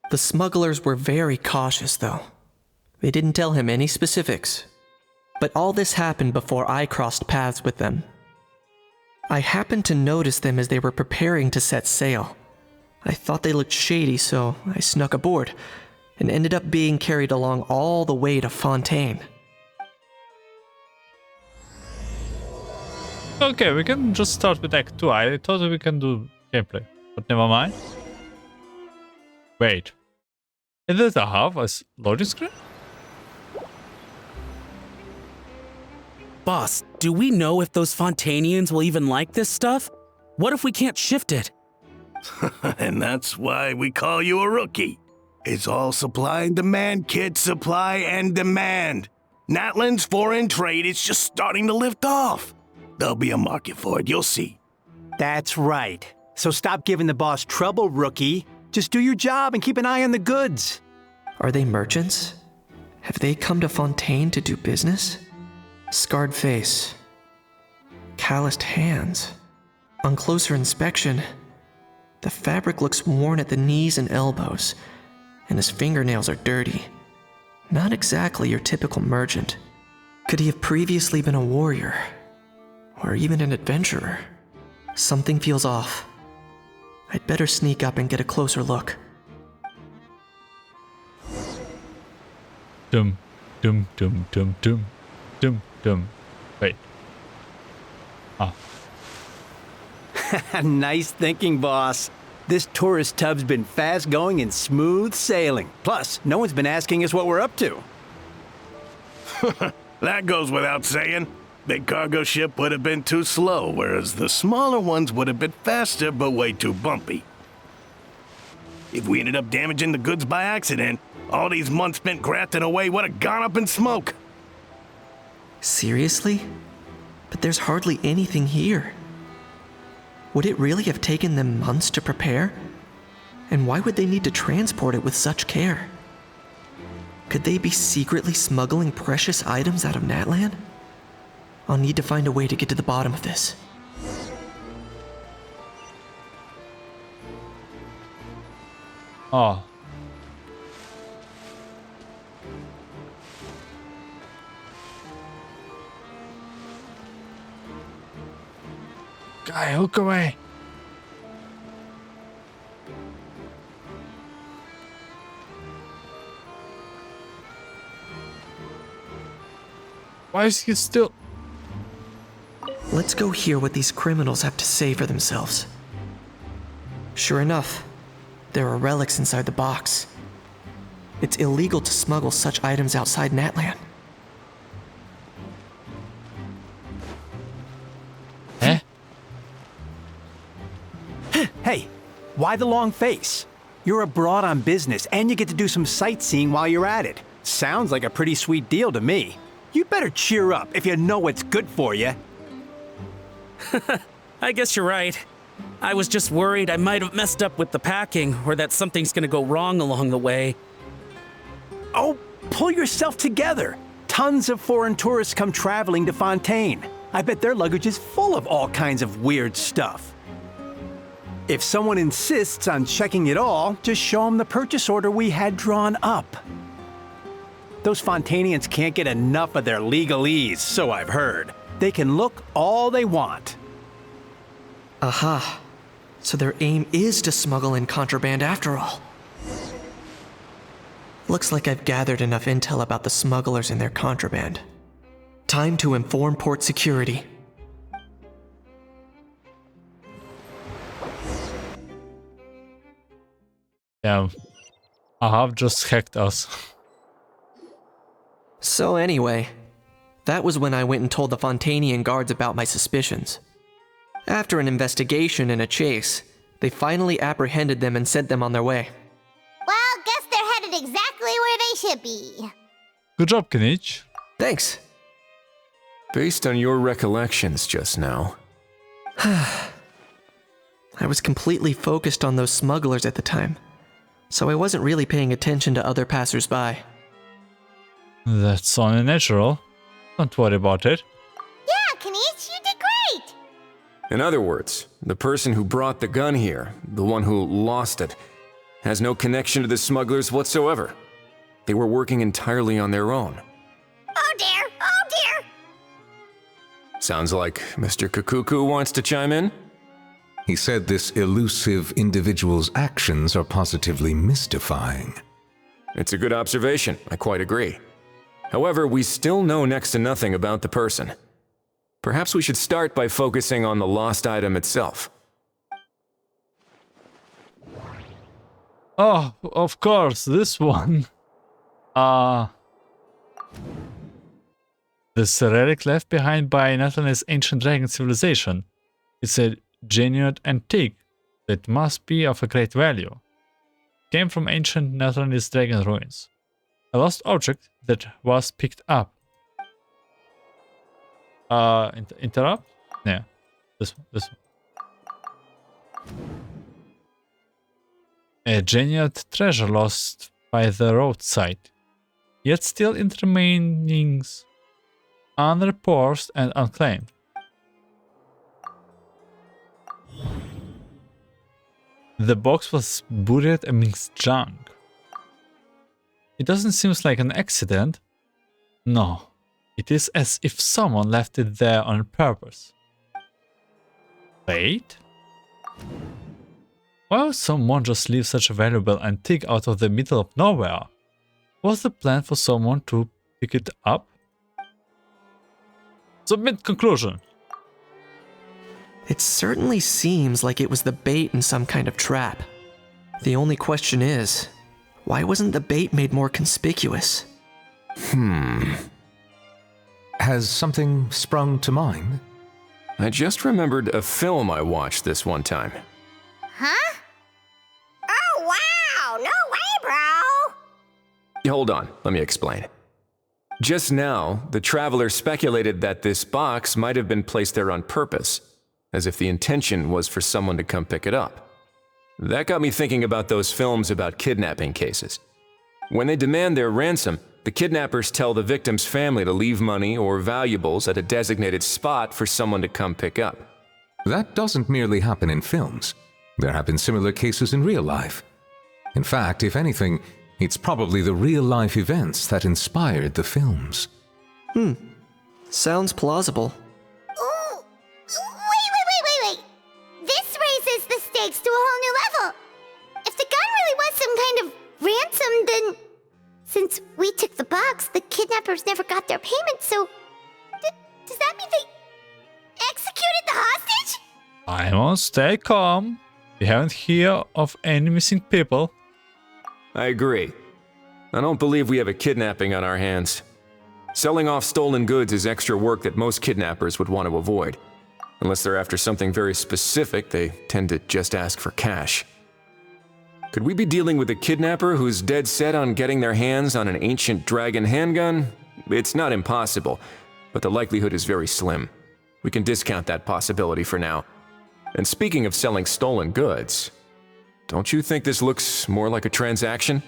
The smugglers were very cautious, though. They didn't tell him any specifics. But all this happened before I crossed paths with them. I happened to notice them as they were preparing to set sail. I thought they looked shady, so I snuck aboard, and ended up being carried along all the way to Fontaine. Okay, we can just start with Act 2. I thought we can do gameplay, but never mind. Wait. Is it a half a loading screen? Boss, do we know if those Fontainians will even like this stuff? What if we can't shift it? And that's why we call you a rookie. It's all supply and demand, kid. Supply and demand. Natlan's foreign trade is just starting to lift off. There'll be a market for it, you'll see. That's right. So stop giving the boss trouble, rookie. Just do your job and keep an eye on the goods. Are they merchants? Have they come to Fontaine to do business? Scarred face. Calloused hands. On closer inspection, the fabric looks worn at the knees and elbows, and his fingernails are dirty. Not exactly your typical merchant. Could he have previously been a warrior? Or even an adventurer? Something feels off. I'd better sneak up and get a closer look. Dum, dum, dum, dum, dum, dum, dum. Wait. Ah. Nice thinking, boss. This tourist tub's been fast going and smooth sailing. Plus, no one's been asking us what we're up to. That goes without saying. Big cargo ship would have been too slow, whereas the smaller ones would have been faster but way too bumpy. If we ended up damaging the goods by accident, all these months spent grafting away would have gone up in smoke. Seriously? But there's hardly anything here. Would it really have taken them months to prepare? And why would they need to transport it with such care? Could they be secretly smuggling precious items out of Natlan? I'll need to find a way to get to the bottom of this. Oh. Guy, hook away. Why is he still... Let's go hear what these criminals have to say for themselves. Sure enough, there are relics inside the box. It's illegal to smuggle such items outside Natlan. Eh? Hey, why the long face? You're abroad on business and you get to do some sightseeing while you're at it. Sounds like a pretty sweet deal to me. You better cheer up if you know what's good for you. I guess you're right. I was just worried I might have messed up with the packing or that something's gonna go wrong along the way. Oh, pull yourself together. Tons of foreign tourists come traveling to Fontaine. I bet their luggage is full of all kinds of weird stuff. If someone insists on checking it all, just show them the purchase order we had drawn up. Those Fontainians can't get enough of their legalese, so I've heard. They can look all they want. Aha. So their aim is to smuggle in contraband after all. Looks like I've gathered enough intel about the smugglers and their contraband. Time to inform port security. Damn. Ahab just hacked us. So anyway, that was when I went and told the Fontainian guards about my suspicions. After an investigation and a chase, they finally apprehended them and sent them on their way. Well, guess they're headed exactly where they should be. Good job, Kinich. Thanks. Based on your recollections just now. I was completely focused on those smugglers at the time, so I wasn't really paying attention to other passers-by. That's only natural. Don't worry about it. Yeah, Kinich, you did great! In other words, the person who brought the gun here, the one who lost it, has no connection to the smugglers whatsoever. they were working entirely on their own. Oh dear! Oh dear! Sounds like Mr. Kukuku wants to chime in? He said this elusive individual's actions are positively mystifying. It's a good observation, I quite agree. However, we still know next to nothing about the person. Perhaps we should start by focusing on the lost item itself. Oh, of course, this one. This relic left behind by Natlan's ancient dragon civilization. It's a genuine antique that must be of a great value. It came from ancient Natlanese dragon ruins. A lost object that was picked up. Interrupt? Yeah, this one. A genuine treasure lost by the roadside, yet still in remainings, unreported and unclaimed. The box was buried amidst junk. It doesn't seem like an accident. No, it is as if someone left it there on purpose. Wait? Why would someone just leave such a valuable antique out of the middle of nowhere? Was the plan for someone to pick it up? Submit conclusion. It certainly seems like it was the bait in some kind of trap. The only question is, why wasn't the bait made more conspicuous? Has something sprung to mind? I just remembered a film I watched this one time. Huh? Oh wow! No way, bro! Hold on, let me explain. Just now, the traveler speculated that this box might have been placed there on purpose, as if the intention was for someone to come pick it up. That got me thinking about those films about kidnapping cases. When they demand their ransom, the kidnappers tell the victim's family to leave money or valuables at a designated spot for someone to come pick up. That doesn't merely happen in films. There have been similar cases in real life. In fact, if anything, it's probably the real-life events that inspired the films. Sounds plausible. Ooh! Wait! This raises the stakes to a whole new level. If the gun really was some kind of ransom, then since we took the box, the kidnappers never got their payment, so does that mean they executed the hostage? Paimon, stay calm. We haven't heard of any missing people. I agree. I don't believe we have a kidnapping on our hands. Selling off stolen goods is extra work that most kidnappers would want to avoid. Unless they're after something very specific, they tend to just ask for cash. Could we be dealing with a kidnapper who's dead set on getting their hands on an ancient dragon handgun? It's not impossible, but the likelihood is very slim. We can discount that possibility for now. And speaking of selling stolen goods, don't you think this looks more like a transaction?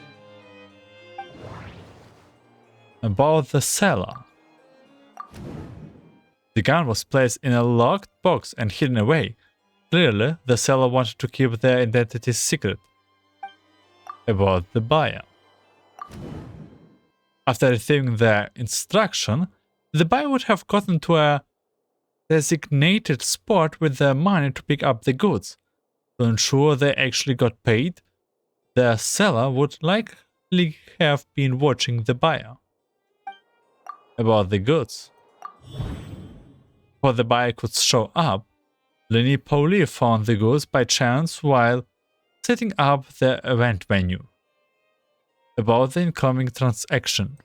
About the seller. The gun was placed in a locked box and hidden away. Clearly, the seller wanted to keep their identity secret. About the buyer. After receiving their instruction, the buyer would have gotten to a designated spot with their money to pick up the goods. To ensure they actually got paid, the seller would likely have been watching the buyer. About the goods. Before the buyer could show up, Lepine-Pauline found the goods by chance while setting up the event venue. About the incoming transaction.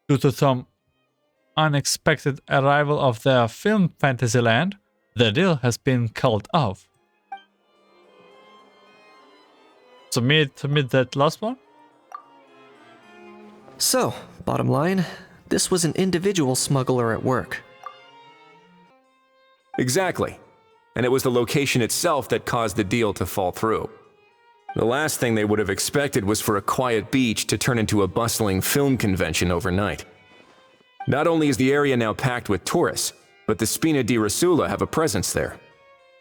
Due to some unexpected arrival of their film Fantasyland, the deal has been called off. Submit that last one? So, bottom line, this was an individual smuggler at work. Exactly. And it was the location itself that caused the deal to fall through. The last thing they would have expected was for a quiet beach to turn into a bustling film convention overnight. Not only is the area now packed with tourists, but the Spina di Rosula have a presence there.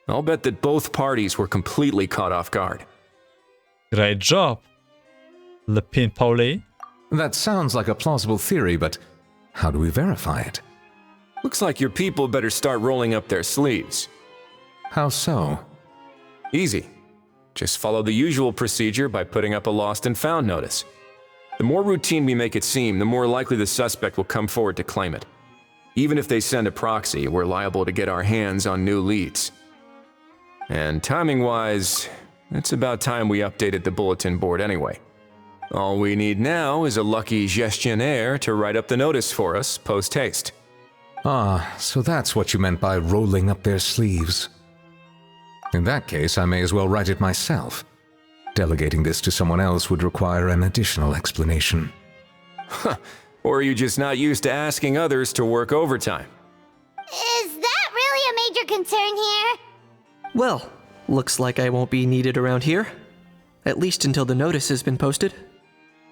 I'll bet that both parties were completely caught off guard. Great job. Lepine-Pauline? That sounds like a plausible theory, but how do we verify it? Looks like your people better start rolling up their sleeves. How so? Easy. Just follow the usual procedure by putting up a lost and found notice. The more routine we make it seem, the more likely the suspect will come forward to claim it. Even if they send a proxy, we're liable to get our hands on new leads. And timing-wise, it's about time we updated the bulletin board anyway. All we need now is a lucky gestionnaire to write up the notice for us post-haste. Ah, so that's what you meant by rolling up their sleeves. In that case, I may as well write it myself. Delegating this to someone else would require an additional explanation. Or are you just not used to asking others to work overtime? Is that really a major concern here? Well, looks like I won't be needed around here. At least until the notice has been posted.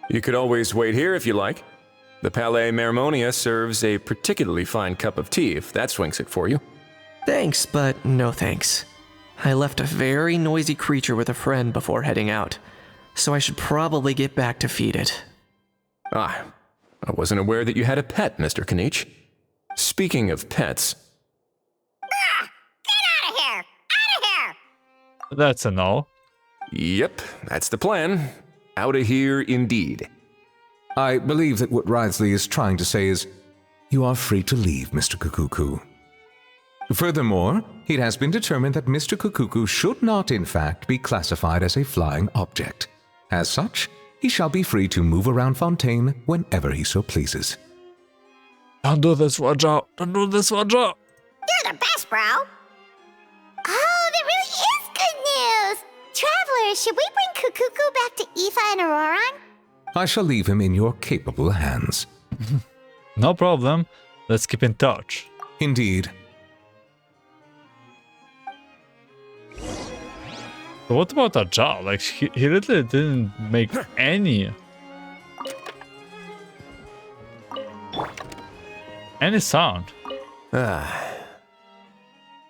You could always wait here if you like. The Palais Mermonia serves a particularly fine cup of tea if that swings it for you. Thanks, but no thanks. I left a very noisy creature with a friend before heading out, so I should probably get back to feed it. Ah, I wasn't aware that you had a pet, Mr. Kanich. Speaking of pets... Get out of here! Out of here! That's a no. Yep, that's the plan. Out of here indeed. I believe that what Wriothesley is trying to say is, you are free to leave, Mr. Kukuku. Furthermore, it has been determined that Mr. Kukuku should not, in fact, be classified as a flying object. As such, he shall be free to move around Fontaine whenever he so pleases. Don't do this, Roger. Don't do this, Roger. You're the best, bro. Oh, that really is good news. Travelers, should we bring Kukuku back to Aoife and Auroran? I shall leave him in your capable hands. No problem. Let's keep in touch. Indeed. So what about Aja? Like, he literally didn't make any sound.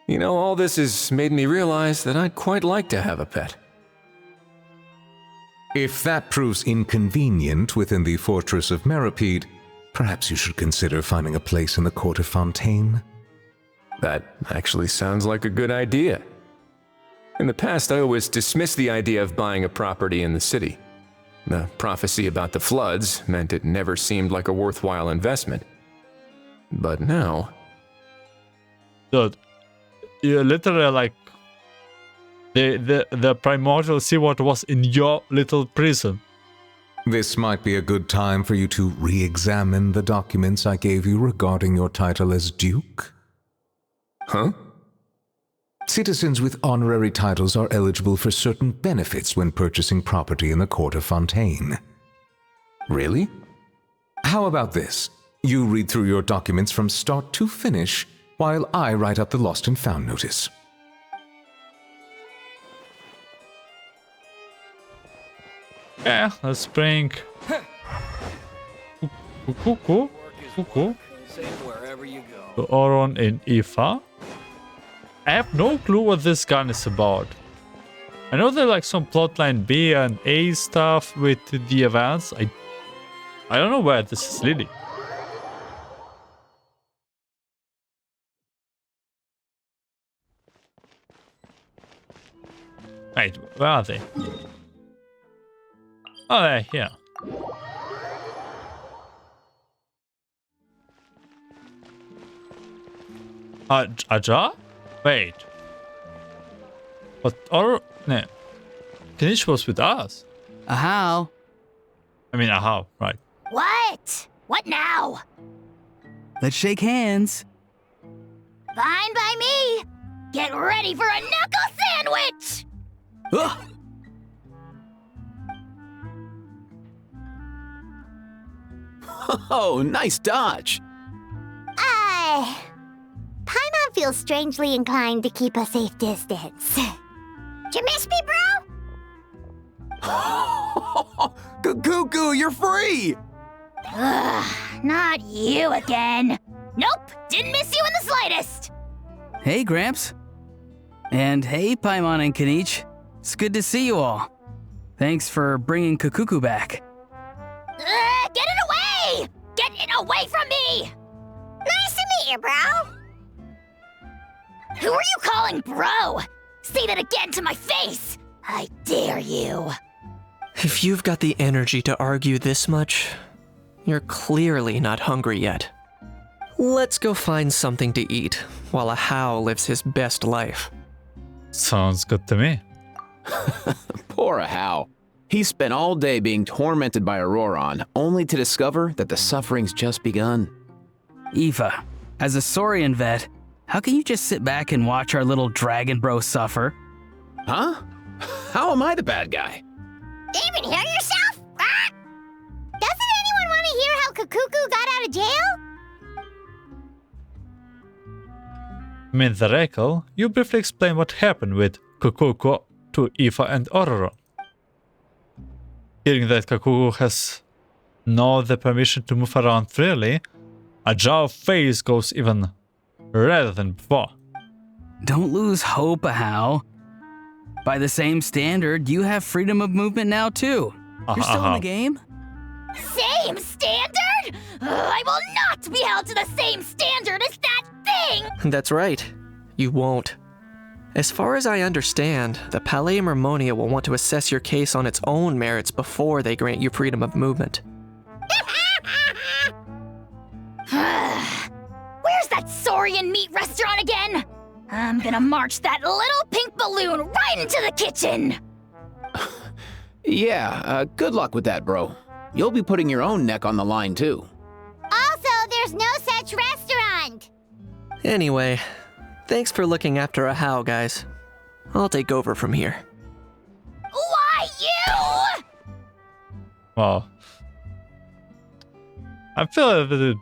You know, all this has made me realize that I'd quite like to have a pet. If that proves inconvenient within the fortress of Meropide, perhaps you should consider finding a place in the court of Fontaine. That actually sounds like a good idea. In the past, I always dismissed the idea of buying a property in the city. The prophecy about the floods meant it never seemed like a worthwhile investment. But now... Dude, you literally like... The primordial seawater was in your little prison. This might be a good time for you to re-examine the documents I gave you regarding your title as Duke. Huh? Citizens with honorary titles are eligible for certain benefits when purchasing property in the court of Fontaine. Really? How about this? You read through your documents from start to finish, while I write up the lost and found notice. Yeah, let's bring... Cuckoo. To Auron in Aoife. I have no clue what this gun is about. I know there's like some plotline B and A stuff with the events. I don't know where this is leading. Wait, where are they? Oh, they're here. Aja? Wait. But no. Kanish was with us. How? I mean, how, right. What? What now? Let's shake hands. Fine by me. Get ready for a knuckle sandwich! Ugh. Oh, nice dodge. Paimon feels strangely inclined to keep a safe distance. Did you miss me, bro? Cuckoo, you're free! Ugh, not you again. Nope, didn't miss you in the slightest. Hey, Gramps. And hey, Paimon and Kanich. It's good to see you all. Thanks for bringing Kukuku back. Get it away! Get it away from me! Nice to meet you, bro. Who are you calling bro? Say that again to my face! I dare you. If you've got the energy to argue this much, you're clearly not hungry yet. Let's go find something to eat while a How lives his best life. Sounds good to me. Poor How. He spent all day being tormented by Auroron, only to discover that the suffering's just begun. Eva, as a Saurian vet, how can you just sit back and watch our little dragon bro suffer? Huh? How am I the bad guy? Even hear yourself? Ah! Doesn't anyone want to hear how Kukuku got out of jail? Mid-the you briefly explain what happened with Kukuku to Eva and Auroron. Hearing that Kukuku has now the permission to move around freely, Ajao's face goes even redder than before. Don't lose hope, How. By the same standard, you have freedom of movement now too. You're still in the game? Same standard? I will not be held to the same standard as that thing! That's right. You won't. As far as I understand, the Palais Mermonia will want to assess your case on its own merits before they grant you freedom of movement. Where's that Saurian meat restaurant again? I'm gonna march that little pink balloon right into the kitchen! Yeah, good luck with that, bro. You'll be putting your own neck on the line, too. Also, there's no such restaurant! Anyway, thanks for looking after a How, guys. I'll take over from here. Why you? Wow. I feel that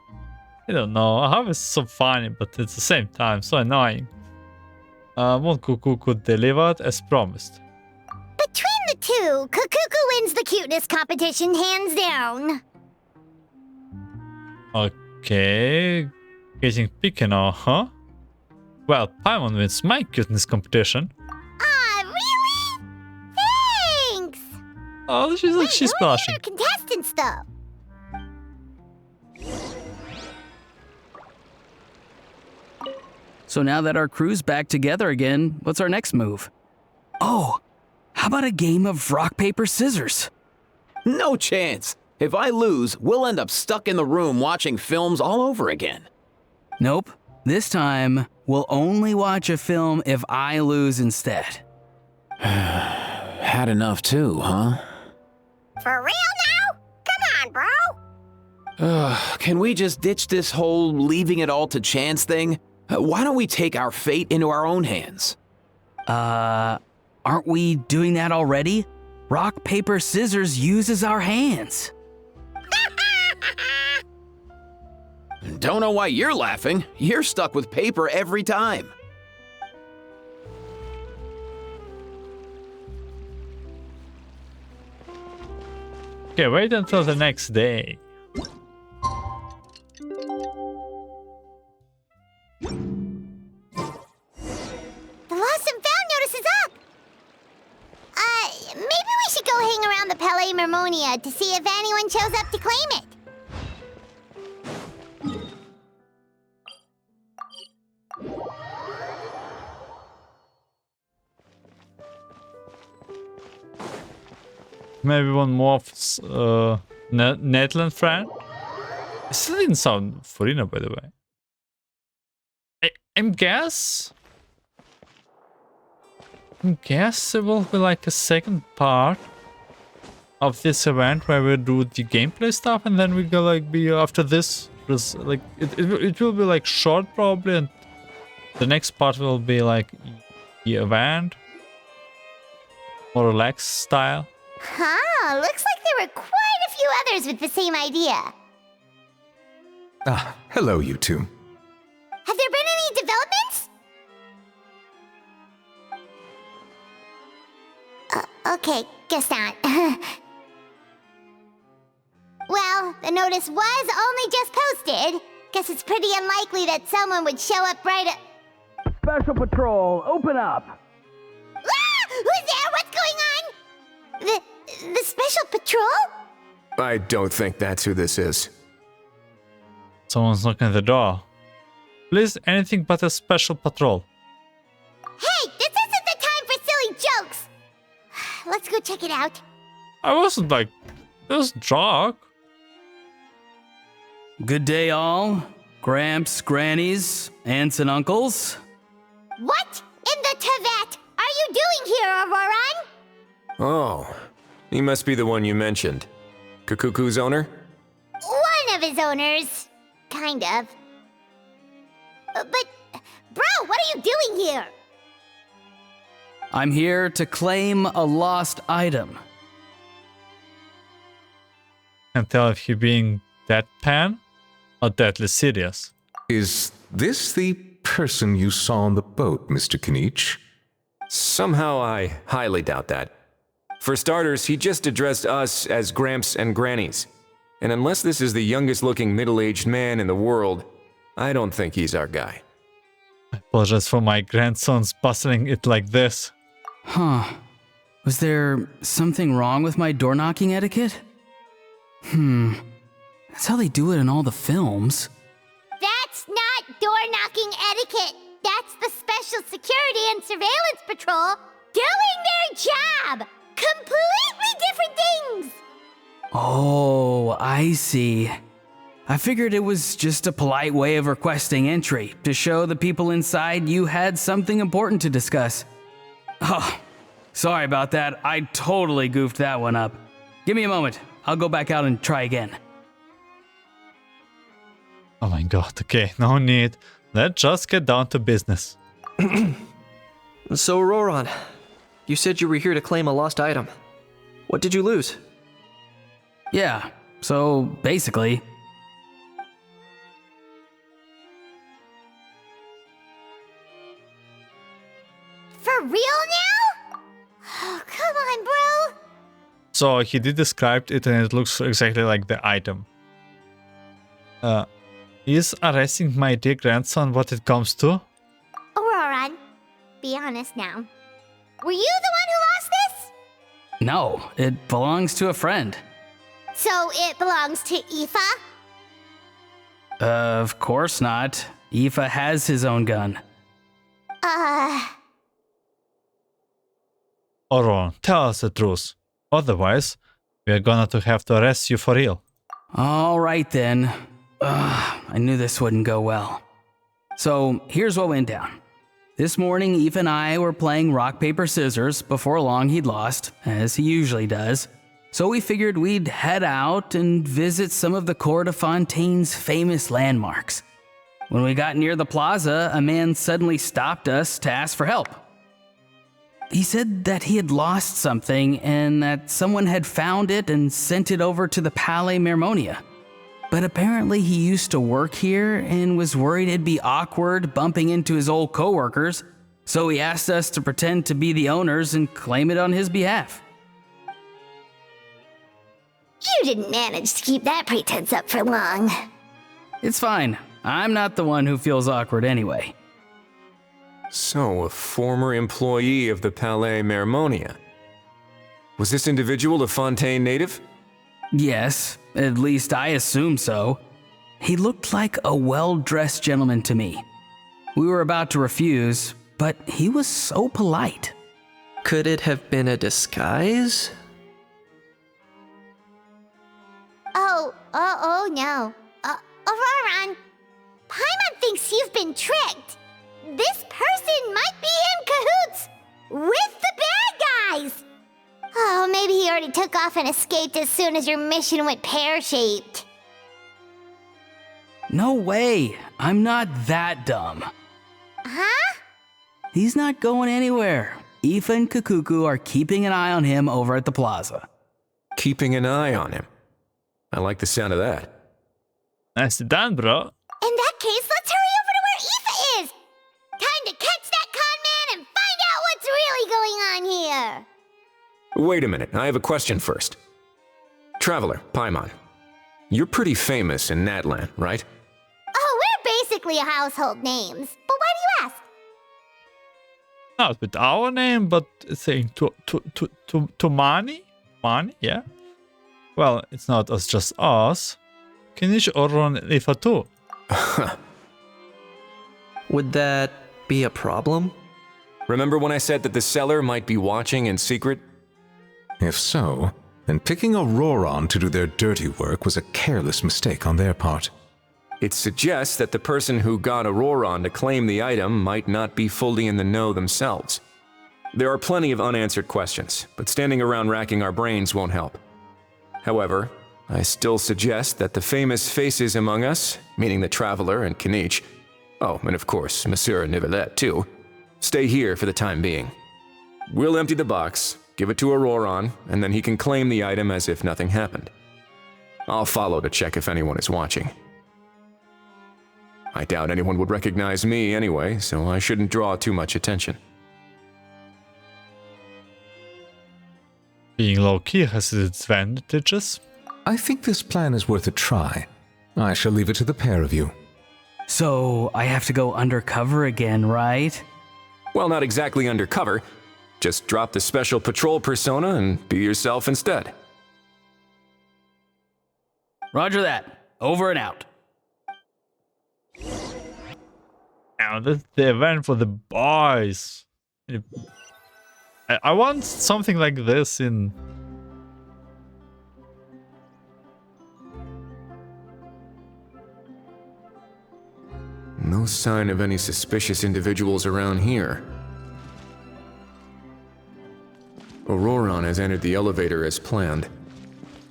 I don't know, how is so funny, but at the same time so annoying. Won't Kukuku delivered as promised? Between the two, Kukuku wins the cuteness competition hands down. Okay, getting picky now, huh? Well, Paimon wins my cuteness competition. Really? Thanks! Oh, she's blushing. Contestants, though. So now that our crew's back together again, what's our next move? Oh, how about a game of rock, paper, scissors? No chance. If I lose, we'll end up stuck in the room watching films all over again. Nope. This time, we'll only watch a film if I lose instead. Had enough too, huh? For real now? Come on, bro! Can we just ditch this whole leaving it all to chance thing? Why don't we take our fate into our own hands? Aren't we doing that already? Rock, paper, scissors uses our hands. Don't know why you're laughing. You're stuck with paper every time. Okay, wait until the next day. The lost and found notice is up! Maybe we should go hang around the Palais Mermonia to see if anyone shows up to claim it. Maybe one more Natlan friend? It still didn't sound Furina, by the way. I guess there will be like a second part of this event where we do the gameplay stuff, and then we go like be after this. Like it will be like short probably, and the next part will be like the event, more relaxed style. Huh, looks like there were quite a few others with the same idea. Ah, hello you two. Have there been any developments? Okay, guess not. Well, the notice was only just posted. Guess it's pretty unlikely that someone would show up right at... Special Patrol, open up! Ah! Who's there? What's going on? The Special Patrol? I don't think that's who this is. Someone's knocking at the door. Please, anything but a special patrol. Hey, this isn't the time for silly jokes! Let's go check it out. I wasn't like... It was dark. Good day, all. Gramps, grannies, aunts, and uncles. What in the Tevat are you doing here, Auroran? Oh, he must be the one you mentioned. Kukuku's owner? One of his owners. Kind of. But, bro, what are you doing here? I'm here to claim a lost item. Can't tell if he being deadpan or deadly serious. Is this the person you saw on the boat, Mr. Kinich? Somehow I highly doubt that. For starters, he just addressed us as Gramps and Grannies. And unless this is the youngest looking middle-aged man in the world, I don't think he's our guy. I apologize for my grandson's bustling it like this. Huh. Was there something wrong with my door-knocking etiquette? That's how they do it in all the films. That's not door-knocking etiquette. That's the Special Security and Surveillance Patrol doing their job. Completely different things. Oh, I see. I figured it was just a polite way of requesting entry to show the people inside you had something important to discuss. Oh, sorry about that. I totally goofed that one up. Give me a moment. I'll go back out and try again. Oh my god, okay, no need. Let's just get down to business. So, Roran, you said you were here to claim a lost item. What did you lose? Yeah, so basically... For real now? Oh, come on, bro. So he did describe it and it looks exactly like the item. Is arresting my dear grandson what it comes to? Auroran, be honest now. Were you the one who lost this? No, it belongs to a friend. So it belongs to Aoife? Of course not. Aoife has his own gun. Auron, tell us the truth. Otherwise, we are gonna have to arrest you for real. All right then. I knew this wouldn't go well. So here's what went down. This morning, Aoife and I were playing rock, paper, scissors. Before long, he'd lost, as he usually does. So we figured we'd head out and visit some of the court of Fontaine's famous landmarks. When we got near the plaza, a man suddenly stopped us to ask for help. He said that he had lost something and that someone had found it and sent it over to the Palais Mermonia. But apparently he used to work here and was worried it'd be awkward bumping into his old coworkers, so he asked us to pretend to be the owners and claim it on his behalf. You didn't manage to keep that pretense up for long. It's fine. I'm not the one who feels awkward anyway. So, a former employee of the Palais Mermonia. Was this individual a Fontaine native? Yes, at least I assume so. He looked like a well-dressed gentleman to me. We were about to refuse, but he was so polite. Could it have been a disguise? Oh no. Auroran, Paimon thinks you've been tricked. This person might be in cahoots with the bad guys. Oh, maybe he already took off and escaped as soon as your mission went pear-shaped. No way. I'm not that dumb. Huh? He's not going anywhere. Aoife and Kukuku are keeping an eye on him over at the plaza. Keeping an eye on him. I like the sound of that. Nicely done, bro. In that case, let's hurry over to where Aoife is. Time to catch that con man and find out what's really going on here. Wait a minute, I have a question first. Traveler, Paimon, you're pretty famous in Natlan, right? Oh, we're basically household names. But why do you ask? Not with our name, but saying to Mani? Mani, yeah. Well, it's not us, just us. Kinish or Ron Ifa too. Would that be a problem? Remember when I said that the seller might be watching in secret? If so, then picking Auroron to do their dirty work was a careless mistake on their part. It suggests that the person who got Auroron to claim the item might not be fully in the know themselves. There are plenty of unanswered questions, but standing around racking our brains won't help. However, I still suggest that the famous faces among us, meaning the Traveler and Kinich, oh, and of course, Monsieur Nivelette too, stay here for the time being. We'll empty the box, give it to Auroron, and then he can claim the item as if nothing happened. I'll follow to check if anyone is watching. I doubt anyone would recognize me anyway, so I shouldn't draw too much attention. Being low-key has its advantages. I think this plan is worth a try. I shall leave it to the pair of you. So, I have to go undercover again, right? Well, not exactly undercover. Just drop the special patrol persona and be yourself instead. Roger that. Over and out. Now, this is the event for the boys. I want something like this in... No sign of any suspicious individuals around here. Auroron has entered the elevator as planned.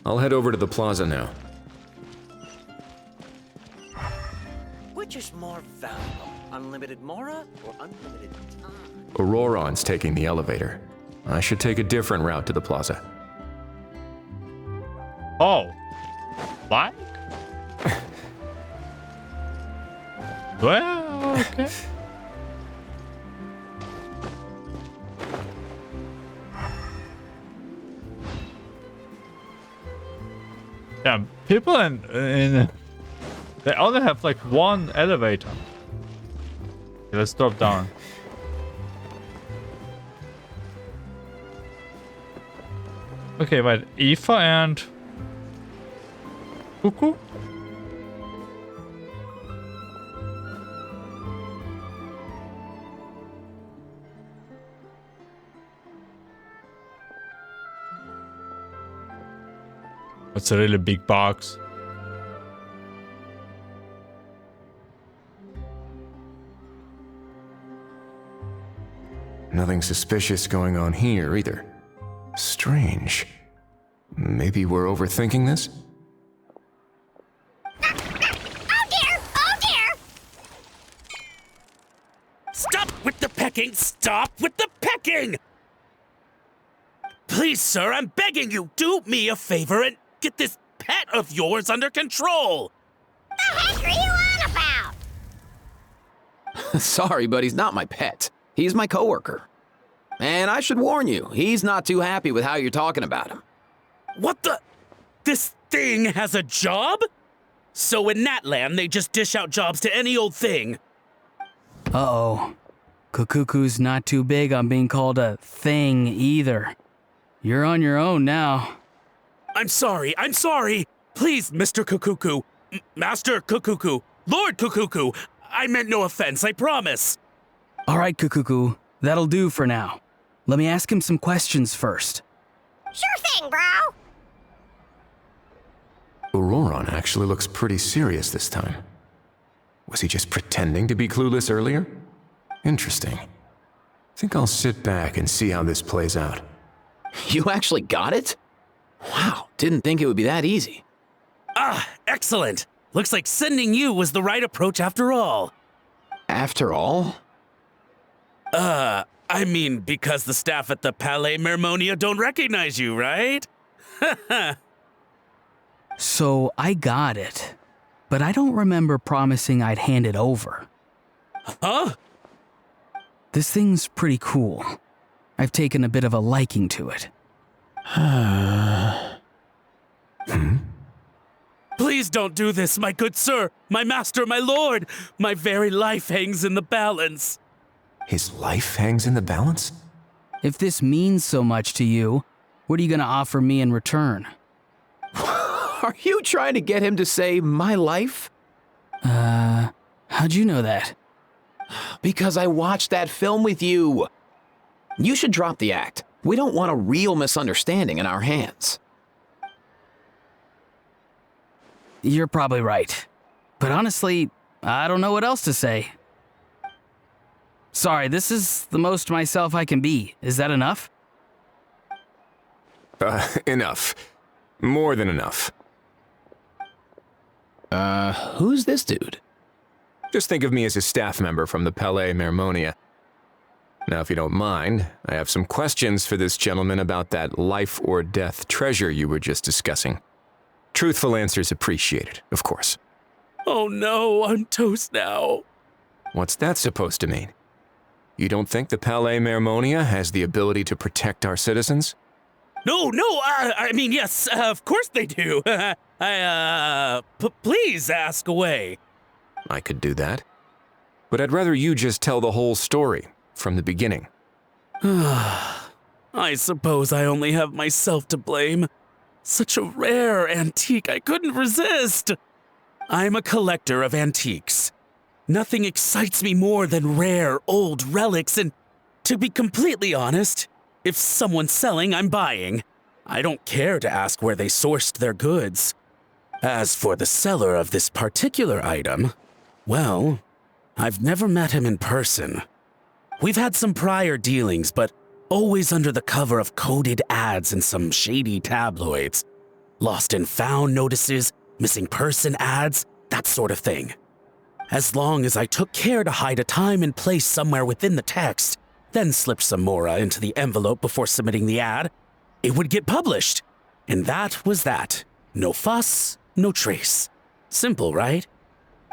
I'll head over to the plaza now. Which is more valuable, unlimited mora or unlimited time? Auroron's taking the elevator. I should take a different route to the plaza. Oh. What? Well, okay. Yeah, people in they only have like one elevator. Okay, let's drop down. Okay, wait, Aoife and Cuckoo? It's a really big box. Nothing suspicious going on here either. Strange. Maybe we're overthinking this? Oh dear! Oh dear! Stop with the pecking! Stop with the pecking! Please, sir, I'm begging you, do me a favor and get this pet of yours under control! The heck are you on about? Sorry, but he's not my pet. He's my coworker. And I should warn you, he's not too happy with how you're talking about him. What the? This thing has a job? So in Natlan, they just dish out jobs to any old thing. Uh-oh. Kukuku's not too big on being called a thing either. You're on your own now. I'm sorry. Please, Mr. Kukuku, Master Kukuku, Lord Kukuku, I meant no offense, I promise. All right, Kukuku, that'll do for now. Let me ask him some questions first. Sure thing, bro. Auroron actually looks pretty serious this time. Was he just pretending to be clueless earlier? Interesting. Think I'll sit back and see how this plays out. You actually got it? Wow, didn't think it would be that easy. Ah, excellent. Looks like sending you was the right approach after all. After all? I mean, because the staff at the Palais Mermonia don't recognize you, right? So I got it, but I don't remember promising I'd hand it over. Huh? This thing's pretty cool. I've taken a bit of a liking to it. Please don't do this, my good sir, my master, my lord. My very life hangs in the balance. His life hangs in the balance? If this means so much to you, what are you gonna offer me in return? Are you trying to get him to say my life? How'd you know that? Because I watched that film with you. You should drop the act. We don't want a real misunderstanding in our hands. You're probably right. But honestly, I don't know what else to say. Sorry, this is the most myself I can be. Is that enough? Enough. More than enough. Who's this dude? Just think of me as a staff member from the Palais Mermonia. Now, if you don't mind, I have some questions for this gentleman about that life or death treasure you were just discussing. Truthful answers appreciated, of course. Oh no, I'm toast now. What's that supposed to mean? You don't think the Palais Mermonia has the ability to protect our citizens? No, I mean, yes, of course they do. Please ask away. I could do that. But I'd rather you just tell the whole story, from the beginning. I suppose I only have myself to blame. Such a rare antique, I couldn't resist. I'm a collector of antiques. Nothing excites me more than rare, old relics, and to be completely honest, if someone's selling, I'm buying. I don't care to ask where they sourced their goods. As for the seller of this particular item, well, I've never met him in person. We've had some prior dealings, but always under the cover of coded ads in some shady tabloids. Lost and found notices, missing person ads, that sort of thing. As long as I took care to hide a time and place somewhere within the text, then slipped some mora into the envelope before submitting the ad, it would get published. And that was that. No fuss, no trace. Simple, right?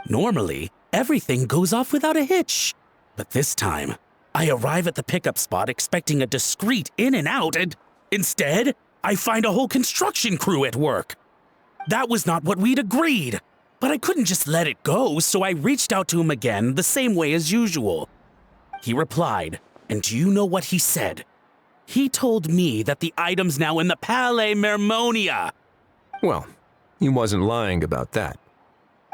Normally, everything goes off without a hitch. But this time, I arrive at the pickup spot expecting a discreet in and out, and instead, I find a whole construction crew at work. That was not what we'd agreed, but I couldn't just let it go, so I reached out to him again the same way as usual. He replied, and do you know what he said? He told me that the item's now in the Palais Mermonia. Well, he wasn't lying about that.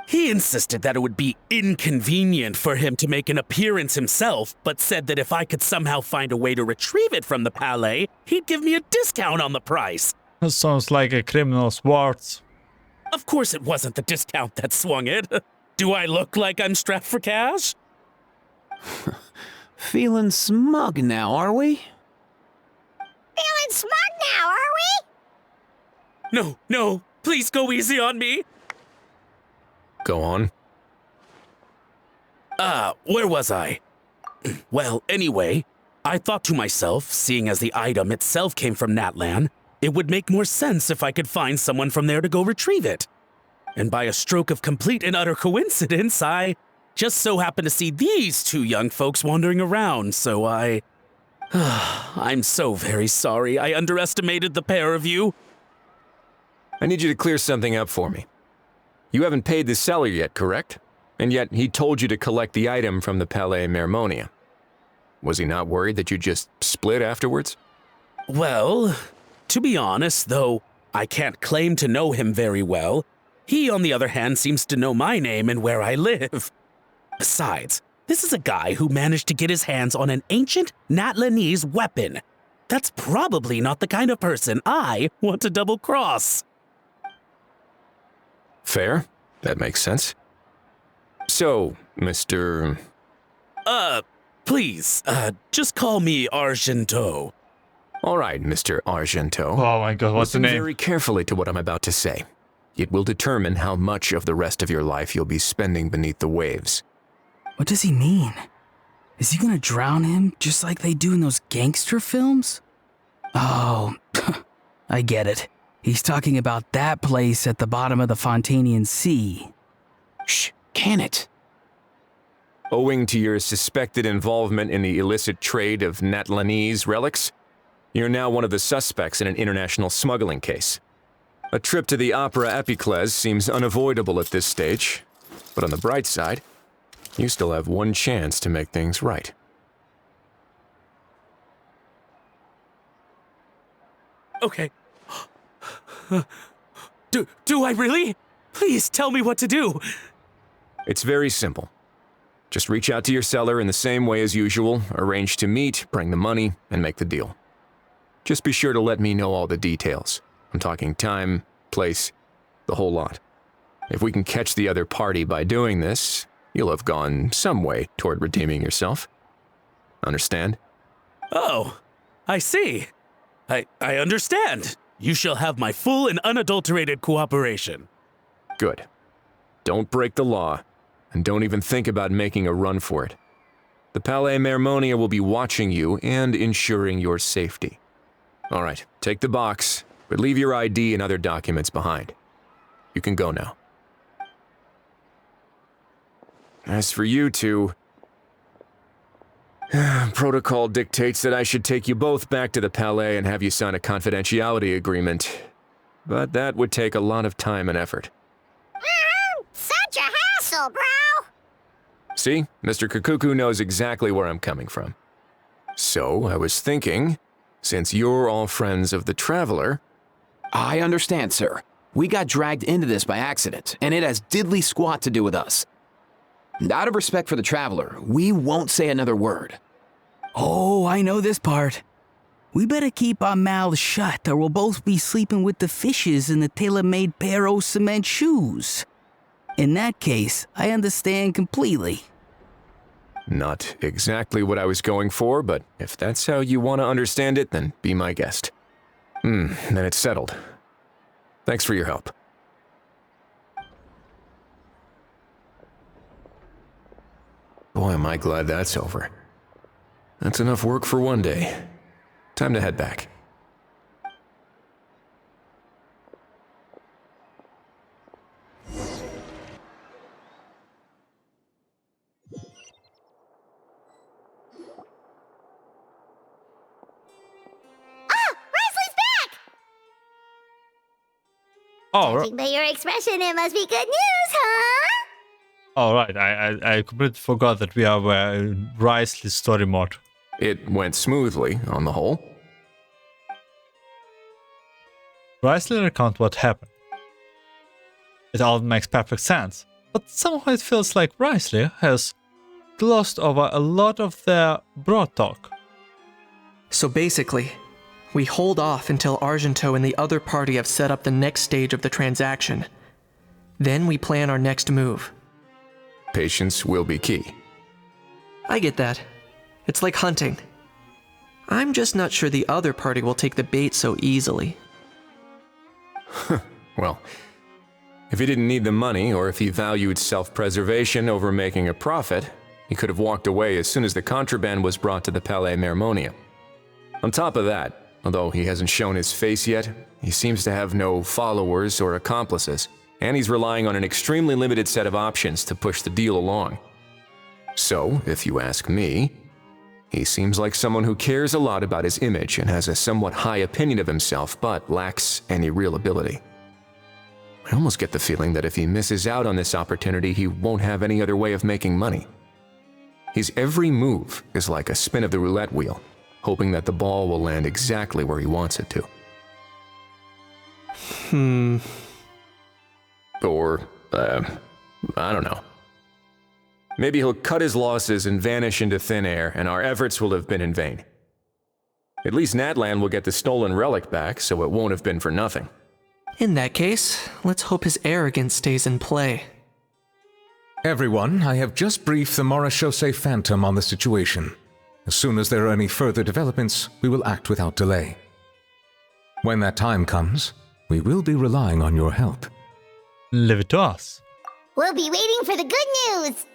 He insisted that it would be inconvenient for him to make an appearance himself, but said that if I could somehow find a way to retrieve it from the Palais, he'd give me a discount on the price. That sounds like a criminal Schwartz. Of course it wasn't the discount that swung it. Do I look like I'm strapped for cash? Feeling smug now, are we? Feeling smug now, are we? No, please go easy on me. Go on. Where was I? Well, anyway, I thought to myself, seeing as the item itself came from Natlan, it would make more sense if I could find someone from there to go retrieve it. And by a stroke of complete and utter coincidence, I just so happened to see these two young folks wandering around, so I'm so very sorry I underestimated the pair of you. I need you to clear something up for me. You haven't paid the seller yet, correct? And yet he told you to collect the item from the Palais Mermonia. Was he not worried that you just split afterwards? Well, to be honest, though I can't claim to know him very well, he, on the other hand, seems to know my name and where I live. Besides, this is a guy who managed to get his hands on an ancient Natlanese weapon. That's probably not the kind of person I want to double-cross. Fair. That makes sense. So, Mr. Please, just call me Argento. All right, Mr. Argento. Oh my god, what's the name? Listen very carefully to what I'm about to say. It will determine how much of the rest of your life you'll be spending beneath the waves. What does he mean? Is he gonna drown him just like they do in those gangster films? Oh, I get it. He's talking about that place at the bottom of the Fontainian Sea. Shh, can it? Owing to your suspected involvement in the illicit trade of Natlanese relics, you're now one of the suspects in an international smuggling case. A trip to the Opera Epiclese seems unavoidable at this stage, but on the bright side, you still have one chance to make things right. Okay. Do I really? Please tell me what to do. It's very simple. Just reach out to your seller in the same way as usual, arrange to meet, bring the money, and make the deal. Just be sure to let me know all the details. I'm talking time, place, the whole lot. If we can catch the other party by doing this, you'll have gone some way toward redeeming yourself. Understand? Oh, I see. I understand. You shall have my full and unadulterated cooperation. Good. Don't break the law, and don't even think about making a run for it. The Palais Mermonia will be watching you and ensuring your safety. All right, take the box, but leave your ID and other documents behind. You can go now. As for you two, protocol dictates that I should take you both back to the Palais and have you sign a confidentiality agreement. But that would take a lot of time and effort. Such a hassle, bro! See, Mr. Kakuku knows exactly where I'm coming from. So, I was thinking, since you're all friends of the Traveler... I understand, sir. We got dragged into this by accident, and it has diddly squat to do with us. Out of respect for the Traveler, we won't say another word. Oh, I know this part. We better keep our mouths shut, or we'll both be sleeping with the fishes in the tailor-made pair of cement shoes. In that case, I understand completely. Not exactly what I was going for, but if that's how you want to understand it, then be my guest. Then it's settled. Thanks for your help. Boy, am I glad that's over. That's enough work for one day. Time to head back. Oh, Judging by your expression, it must be good news, huh? all right. I completely forgot that we are in Risley story mode. It went smoothly, on the whole. Risley recount what happened. It all makes perfect sense, but somehow it feels like Risley has glossed over a lot of their broad talk. So basically, we hold off until Argento and the other party have set up the next stage of the transaction. Then we plan our next move. Patience will be key. I get that. It's like hunting. I'm just not sure the other party will take the bait so easily. Well, if he didn't need the money, or if he valued self-preservation over making a profit, he could have walked away as soon as the contraband was brought to the Palais Mermonia. On top of that, although he hasn't shown his face yet, he seems to have no followers or accomplices, and he's relying on an extremely limited set of options to push the deal along. So, if you ask me, he seems like someone who cares a lot about his image and has a somewhat high opinion of himself, but lacks any real ability. I almost get the feeling that if he misses out on this opportunity, he won't have any other way of making money. His every move is like a spin of the roulette wheel, hoping that the ball will land exactly where he wants it to. Or, I don't know. Maybe he'll cut his losses and vanish into thin air, and our efforts will have been in vain. At least Natlan will get the stolen relic back, so it won't have been for nothing. In that case, let's hope his arrogance stays in play. Everyone, I have just briefed the Marechaussee Phantom on the situation. As soon as there are any further developments, we will act without delay. When that time comes, we will be relying on your help. Leave it to us. We'll be waiting for the good news.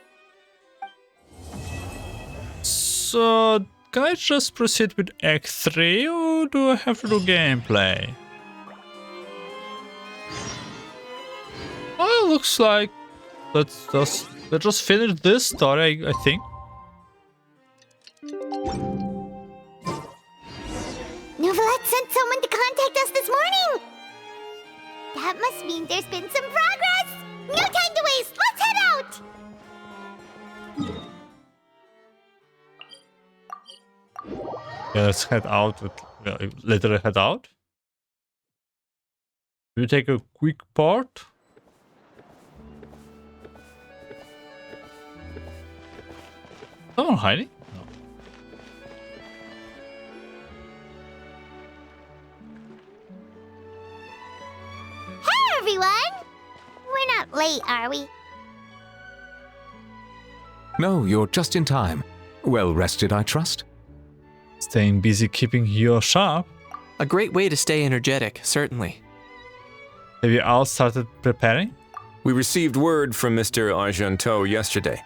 So, can I just proceed with Act 3, or do I have to do gameplay? Well, looks like let's just finish this story, I think. Novelette sent someone to contact us this morning. That must mean there's been some progress. No time to waste. Let's head out. Yeah, let's head out. Literally head out. You take a quick part. Someone hiding? No. Hey, everyone! We're not late, are we? No, you're just in time. Well rested, I trust? Staying busy keeping you sharp. A great way to stay energetic, certainly. Have you all started preparing? We received word from Mr. Argenteau yesterday,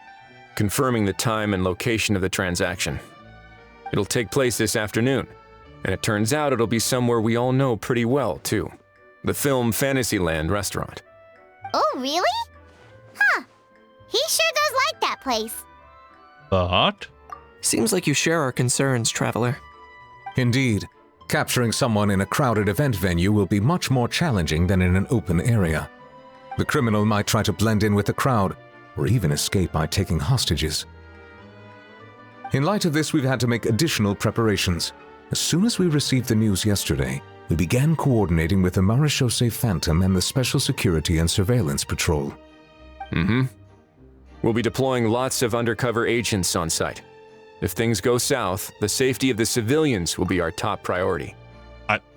confirming the time and location of the transaction. It'll take place this afternoon, and it turns out it'll be somewhere we all know pretty well, too. The Film Fantasyland restaurant. Oh, really? Huh. He sure does like that place. But? Seems like you share our concerns, Traveler. Indeed. Capturing someone in a crowded event venue will be much more challenging than in an open area. The criminal might try to blend in with the crowd, or even escape by taking hostages. In light of this, we've had to make additional preparations. As soon as we received the news yesterday, we began coordinating with the Marechaussee Phantom and the Special Security and Surveillance Patrol. We'll be deploying lots of undercover agents on site. If things go south, the safety of the civilians will be our top priority.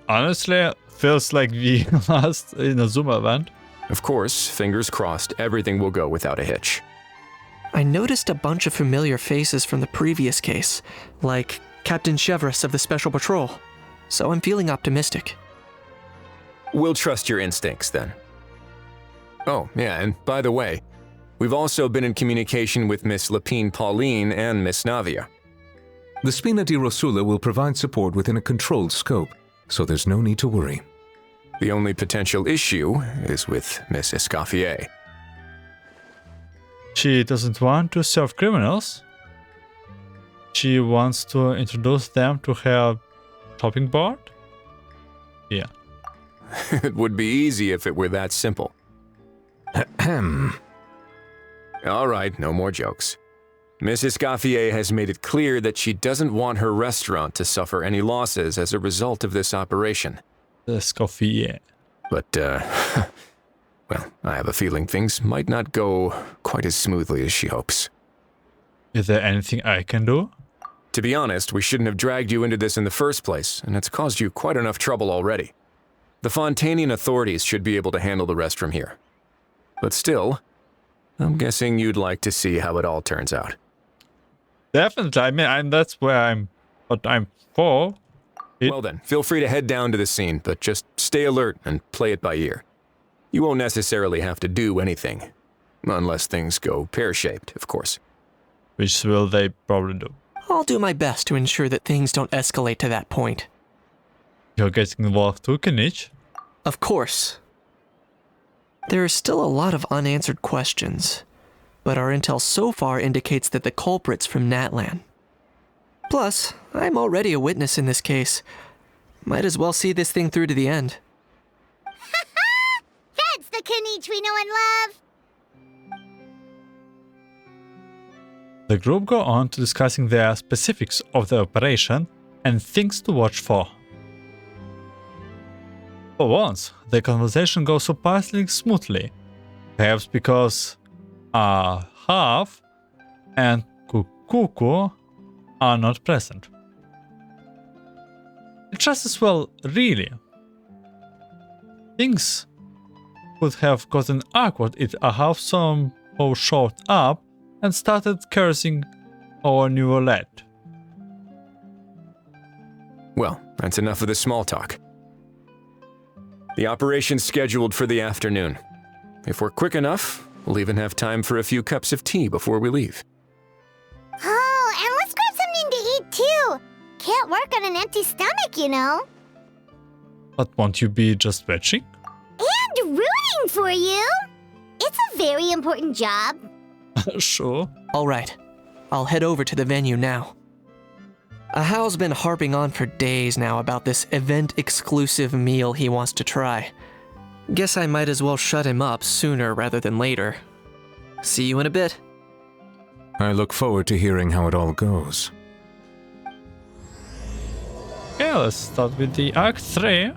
Honestly, feels like we lost in a Zoom event. Of course, fingers crossed, everything will go without a hitch. I noticed a bunch of familiar faces from the previous case, like Captain Chevres of the Special Patrol, so I'm feeling optimistic. We'll trust your instincts, then. Oh, yeah, and by the way, we've also been in communication with Miss Lepine-Pauline and Miss Navia. The Spina di Rosula will provide support within a controlled scope, so there's no need to worry. The only potential issue is with Miss Escoffier. She doesn't want to serve criminals. She wants to introduce them to her shopping board? Yeah. It would be easy if it were that simple. All right, no more jokes. Miss Escoffier has made it clear that she doesn't want her restaurant to suffer any losses as a result of this operation. Escoffier. But, well, I have a feeling things might not go quite as smoothly as she hopes. Is there anything I can do? To be honest, we shouldn't have dragged you into this in the first place, and it's caused you quite enough trouble already. The Fontainian authorities should be able to handle the rest from here. But still, I'm guessing you'd like to see how it all turns out. Definitely. I mean, that's where I'm for. Well then, feel free to head down to the scene, but just stay alert and play it by ear. You won't necessarily have to do anything. Unless things go pear-shaped, of course. Which will they probably do. I'll do my best to ensure that things don't escalate to that point. You're getting involved too, Kinich? Of course. There are still a lot of unanswered questions, but our intel so far indicates that the culprit's from Natlan. Plus, I'm already a witness in this case. Might as well see this thing through to the end. That's the Kinich we know and love! The group go on to discussing the specifics of the operation and things to watch for. For once, the conversation goes surprisingly smoothly, perhaps because Half and Kukuku are not present. Just as well, really. Things would have gotten awkward if Half somehow showed up and started cursing our new lad. Well, that's enough of the small talk. The operation's scheduled for the afternoon. If we're quick enough, we'll even have time for a few cups of tea before we leave. Oh, and let's grab something to eat too. Can't work on an empty stomach, you know. But won't you be just watching? And rooting for you. It's a very important job. Sure. All right. I'll head over to the venue now. Ahal's been harping on for days now about this event-exclusive meal he wants to try. Guess I might as well shut him up sooner rather than later. See you in a bit. I look forward to hearing how it all goes. Okay, let's start with the Act 3.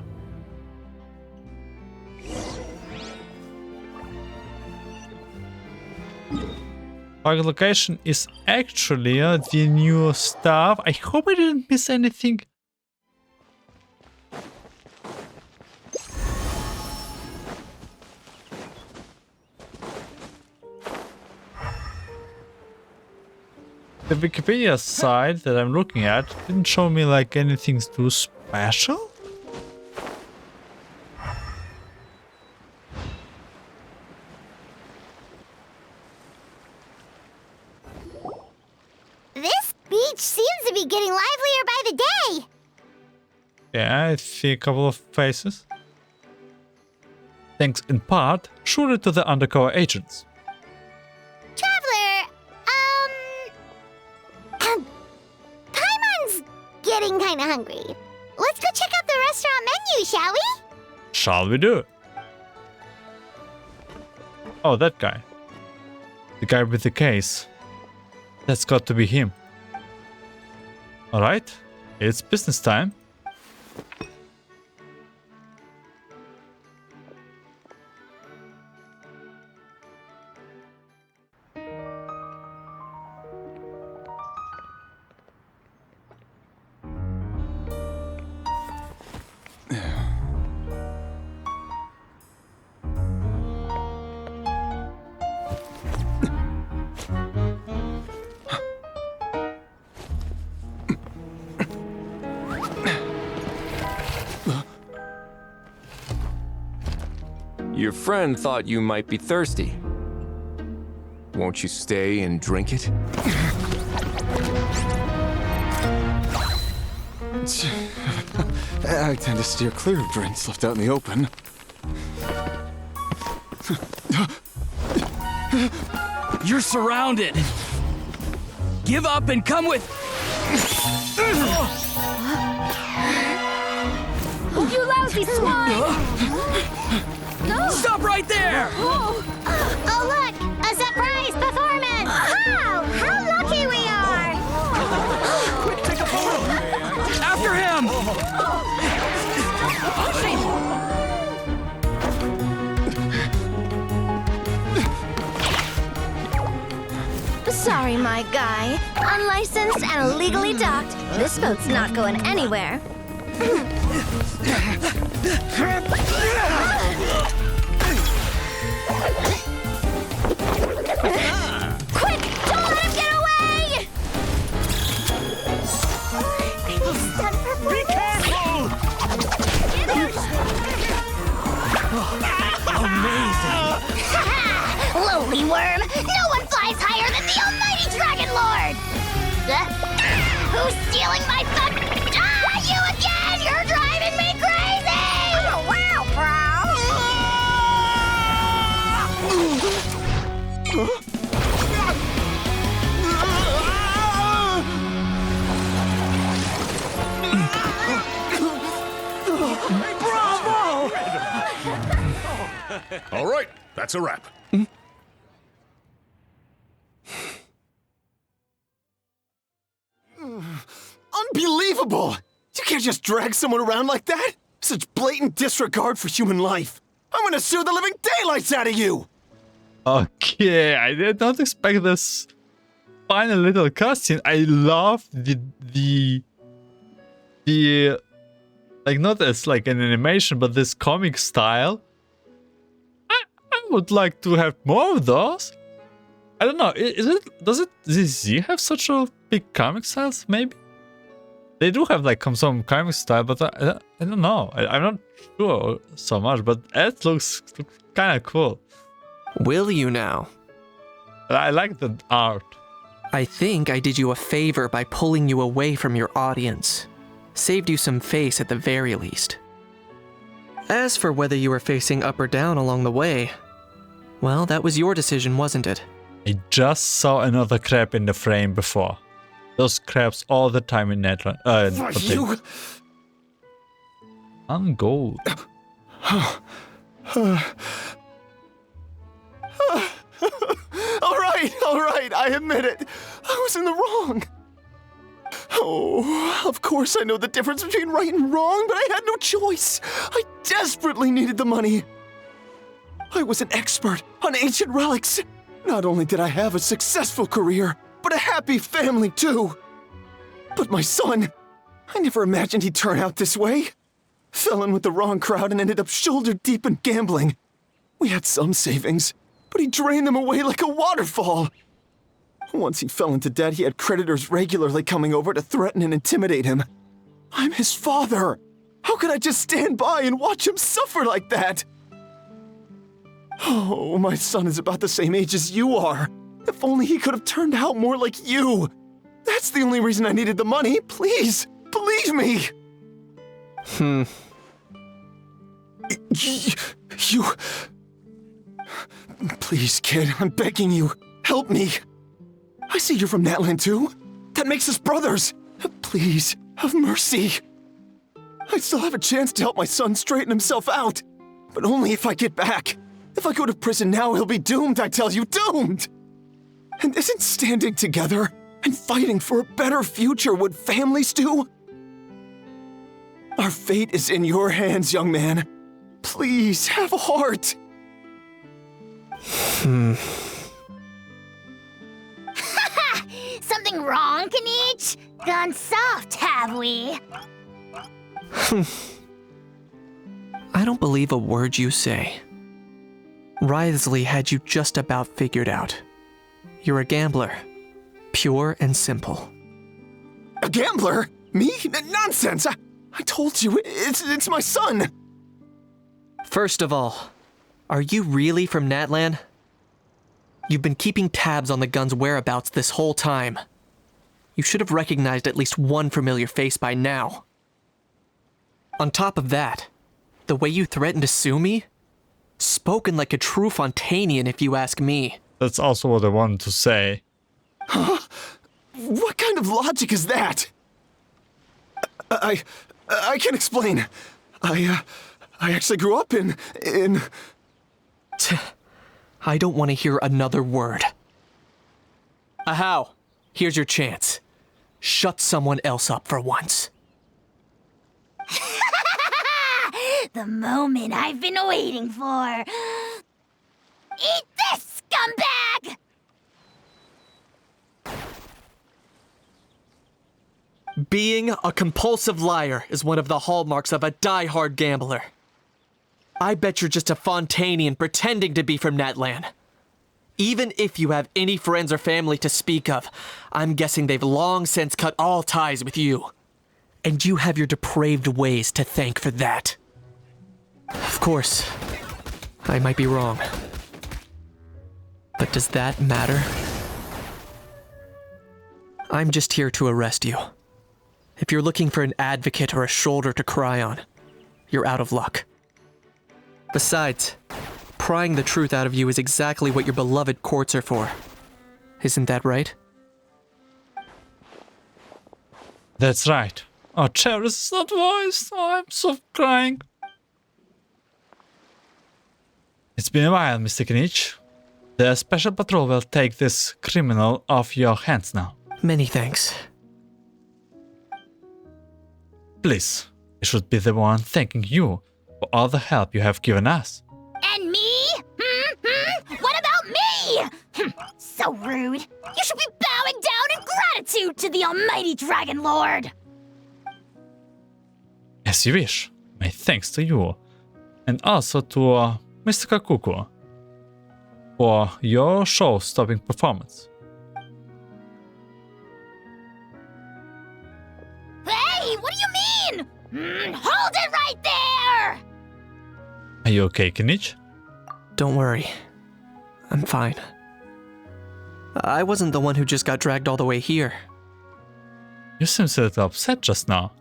Target location is actually the new stuff. I hope I didn't miss anything. The Wikipedia site that I'm looking at didn't show me like anything too special. This beach seems to be getting livelier by the day. Yeah, I see a couple of faces. Thanks in part, surely to the undercover agents. Traveler, Paimon's getting kinda hungry. Let's go check out the restaurant menu, shall we? Shall we do? Oh, that guy. The guy with the case. That's got to be him. Alright, it's business time. Your friend thought you might be thirsty. Won't you stay and drink it? I tend to steer clear of drinks left out in the open. You're surrounded. Give up and come with. You lousy swine! Stop right there! Oh, look! A surprise performance! Wow! How lucky we are! Quick, take a photo! After him! Sorry, my guy. Unlicensed and illegally docked. This boat's not going anywhere. Quick! Don't let him get away! Be careful! Amazing! Lowly worm! No one flies higher than the almighty Dragon Lord! Who's stealing my fun? Ah, you again! You're driving me crazy! Oh, wow, Bravo! All right, that's a wrap. Unbelievable! You can't just drag someone around like that! Such blatant disregard for human life! I'm gonna sue the living daylights out of you! Okay, I did not expect this final little cutscene. I love the like, not as like an animation, but this comic style. I would like to have more of those. I don't know. Does ZZ have such a big comic styles? Maybe they do have like some comic style, but I don't know. I'm not sure so much, but it looks kind of cool. Will you now? I like the art. I think I did you a favor by pulling you away from your audience. Saved you some face at the very least. As for whether you were facing up or down along the way, well, that was your decision, wasn't it? I just saw another crab in the frame before. Those crabs all the time in Natlan. I'm gold. All right, I admit it. I was in the wrong. Oh, of course I know the difference between right and wrong, but I had no choice. I desperately needed the money. I was an expert on ancient relics. Not only did I have a successful career, but a happy family too. But my son, I never imagined he'd turn out this way. Fell in with the wrong crowd and ended up shoulder deep in gambling. We had some savings, but he drained them away like a waterfall. Once he fell into debt, he had creditors regularly coming over to threaten and intimidate him. I'm his father. How could I just stand by and watch him suffer like that? Oh, my son is about the same age as you are. If only he could have turned out more like you. That's the only reason I needed the money. Please, believe me. You... Please, kid, I'm begging you. Help me. I see you're from Natlan too. That makes us brothers. Please, have mercy. I still have a chance to help my son straighten himself out. But only if I get back. If I go to prison now, he'll be doomed, I tell you, doomed! And isn't standing together and fighting for a better future what families do? Our fate is in your hands, young man. Please, have a heart. Something wrong, Kanich? Gone soft, have we? I don't believe a word you say. Wriothesley had you just about figured out. You're a gambler. Pure and simple. A gambler? Me? Nonsense! I told you, it's my son! First of all, are you really from Natlan? You've been keeping tabs on the gun's whereabouts this whole time. You should have recognized at least one familiar face by now. On top of that, the way you threatened to sue me? Spoken like a true Fontainian, if you ask me. That's also what I wanted to say. Huh? What kind of logic is that? I can't explain. I actually grew up in... I don't want to hear another word. Ahau, here's your chance. Shut someone else up for once. The moment I've been waiting for. Eat this, scumbag! Being a compulsive liar is one of the hallmarks of a die-hard gambler. I bet you're just a Fontainian pretending to be from Natlan. Even if you have any friends or family to speak of, I'm guessing they've long since cut all ties with you. And you have your depraved ways to thank for that. Of course, I might be wrong. But does that matter? I'm just here to arrest you. If you're looking for an advocate or a shoulder to cry on, you're out of luck. Besides, prying the truth out of you is exactly what your beloved courts are for. Isn't that right? That's right. Our Charis is not voiced. I'm so crying. It's been a while, Mr. Kanich. The special patrol will take this criminal off your hands now. Many thanks. Please, I should be the one thanking you for all the help you have given us. And me? What about me? So rude. You should be bowing down in gratitude to the almighty Dragon Lord. As you wish. My thanks to you. And also to Mr. Kakuku for your show-stopping performance. Hey, what do you mean? Hold it right there! Are you okay, Kanich? Don't worry. I'm fine. I wasn't the one who just got dragged all the way here. You seemed a little upset just now.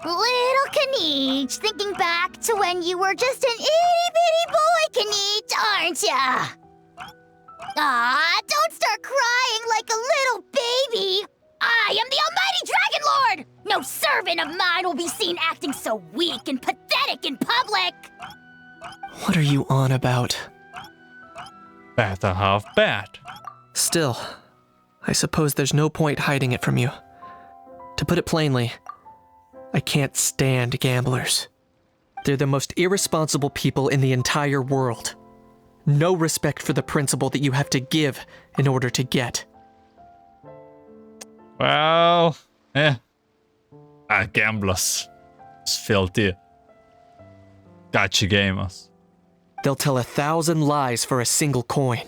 Little Kanich, thinking back to when you were just an itty-bitty boy, Kanich, aren't ya? Aw, don't start crying like a little baby. I am the almighty Dragon Lord! No servant of mine will be seen acting so weak and pathetic in public! What are you on about? Better have bad. Still, I suppose there's no point hiding it from you. To put it plainly, I can't stand gamblers. They're the most irresponsible people in the entire world. No respect for the principle that you have to give in order to get. Well, gamblers. It's filthy. Gotcha gamers. They'll tell 1,000 lies for a single coin,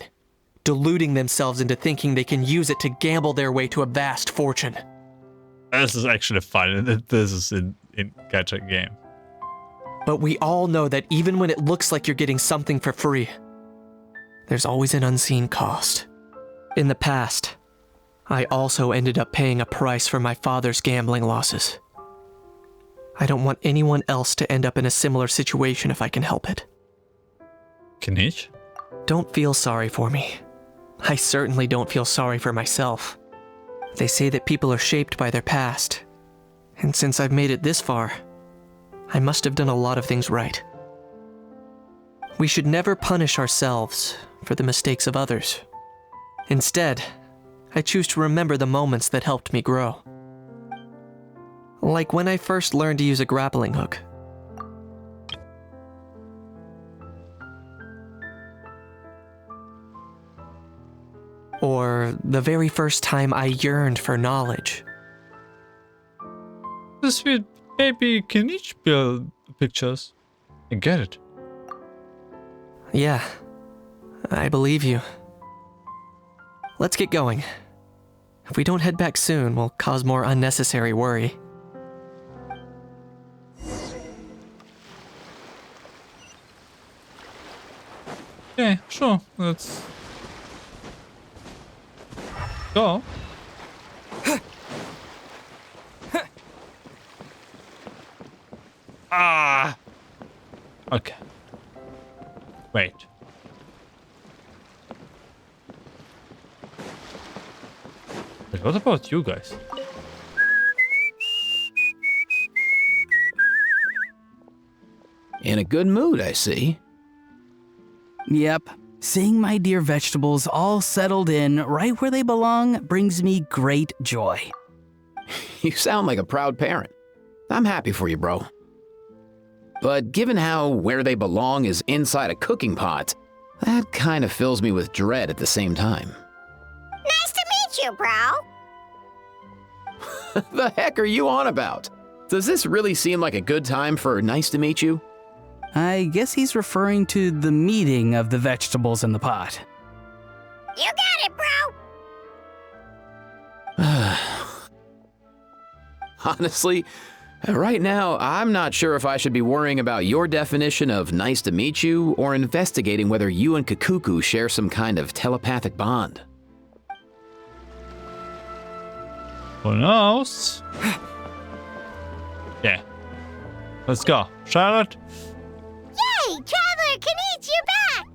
deluding themselves into thinking they can use it to gamble their way to a vast fortune. This is actually fun. This is in gacha game. But we all know that even when it looks like you're getting something for free, there's always an unseen cost. In the past, I also ended up paying a price for my father's gambling losses. I don't want anyone else to end up in a similar situation if I can help it. Kinich? Don't feel sorry for me. I certainly don't feel sorry for myself. They say that people are shaped by their past, and since I've made it this far, I must have done a lot of things right. We should never punish ourselves for the mistakes of others. Instead, I choose to remember the moments that helped me grow. Like when I first learned to use a grappling hook. Or the very first time I yearned for knowledge. The sweet baby Kinich build pictures. I get it. Yeah, I believe you. Let's get going. If we don't head back soon, we'll cause more unnecessary worry. Okay, sure. Let's go. Ah. Okay. Wait. Wait, what about you guys? In a good mood, I see. Yep. Seeing my dear vegetables all settled in right where they belong brings me great joy. You sound like a proud parent. I'm happy for you, bro. But given how where they belong is inside a cooking pot, that kind of fills me with dread at the same time. Nice to meet you, bro. The heck are you on about? Does this really seem like a good time for nice to meet you? I guess he's referring to the meeting of the vegetables in the pot. You got it, bro. Honestly, right now, I'm not sure if I should be worrying about your definition of nice to meet you or investigating whether you and Kakuku share some kind of telepathic bond. Who knows? Yeah. Let's go. Charlotte? Yay! Traveler Kinich, you're back!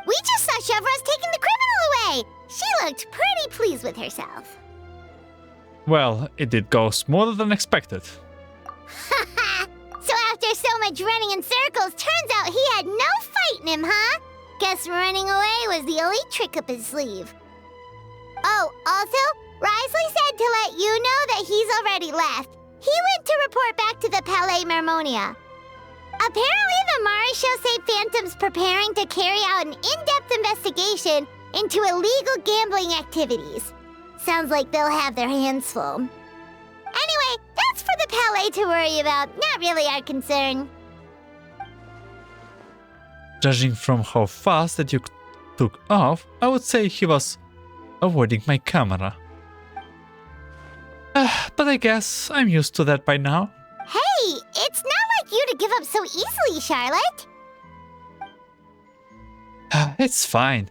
We just saw Chevro's taking the criminal away. She looked pretty pleased with herself. Well, it did go smoother than expected. So after so much running in circles, turns out he had no fight in him, huh? Guess running away was the only trick up his sleeve. Oh, also, Risley said to let you know that he's already left. He went to report back to the Palais Mermonia. Apparently, the Mari show say Phantom's preparing to carry out an in-depth investigation into illegal gambling activities. Sounds like they'll have their hands full. Anyway, that's for the Palais to worry about, not really our concern. Judging from how fast that you took off, I would say he was avoiding my camera. But I guess I'm used to that by now. Hey, it's not like you to give up so easily, Charlotte. It's fine.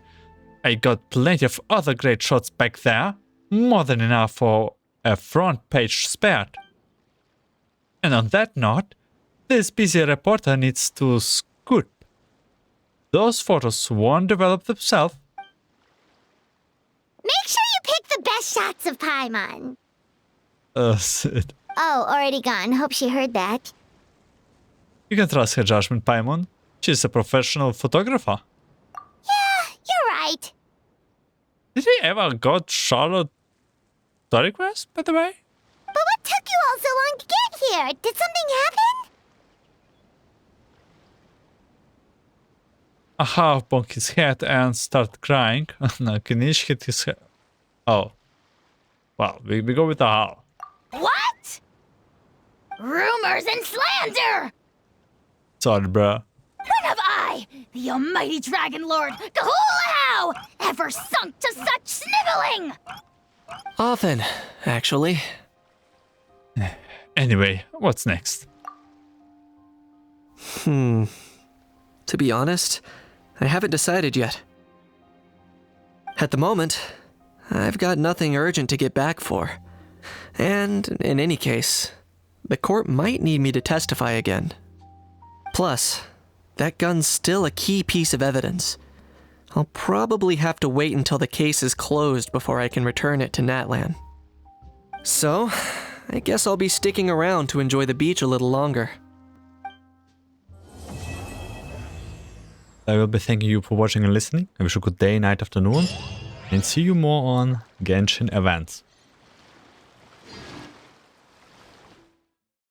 I got plenty of other great shots back there. More than enough for a front page spared. And on that note, this busy reporter needs to scoot. Those photos won't develop themselves. Make sure you pick the best shots of Paimon. Sid. Oh, already gone. Hope she heard that. You can trust her judgment, Paimon. She's a professional photographer. Yeah, you're right. Did he ever got Charlotte request, by the way? But what took you all so long to get here? Did something happen? a half bonk his head and start crying. No, Kinich hit his head. Oh. Well, we go with a how. What? Rumors and slander! Sorry, bruh. When have I, the almighty Dragon Lord, Kahulahau, ever sunk to such sniveling? Often, actually. Anyway, what's next? To be honest, I haven't decided yet. At the moment, I've got nothing urgent to get back for. And, in any case, the court might need me to testify again. Plus, that gun's still a key piece of evidence. I'll probably have to wait until the case is closed before I can return it to Natlan. So, I guess I'll be sticking around to enjoy the beach a little longer. I will be thanking you for watching and listening. I wish you a good day, night, afternoon, and see you more on Genshin events.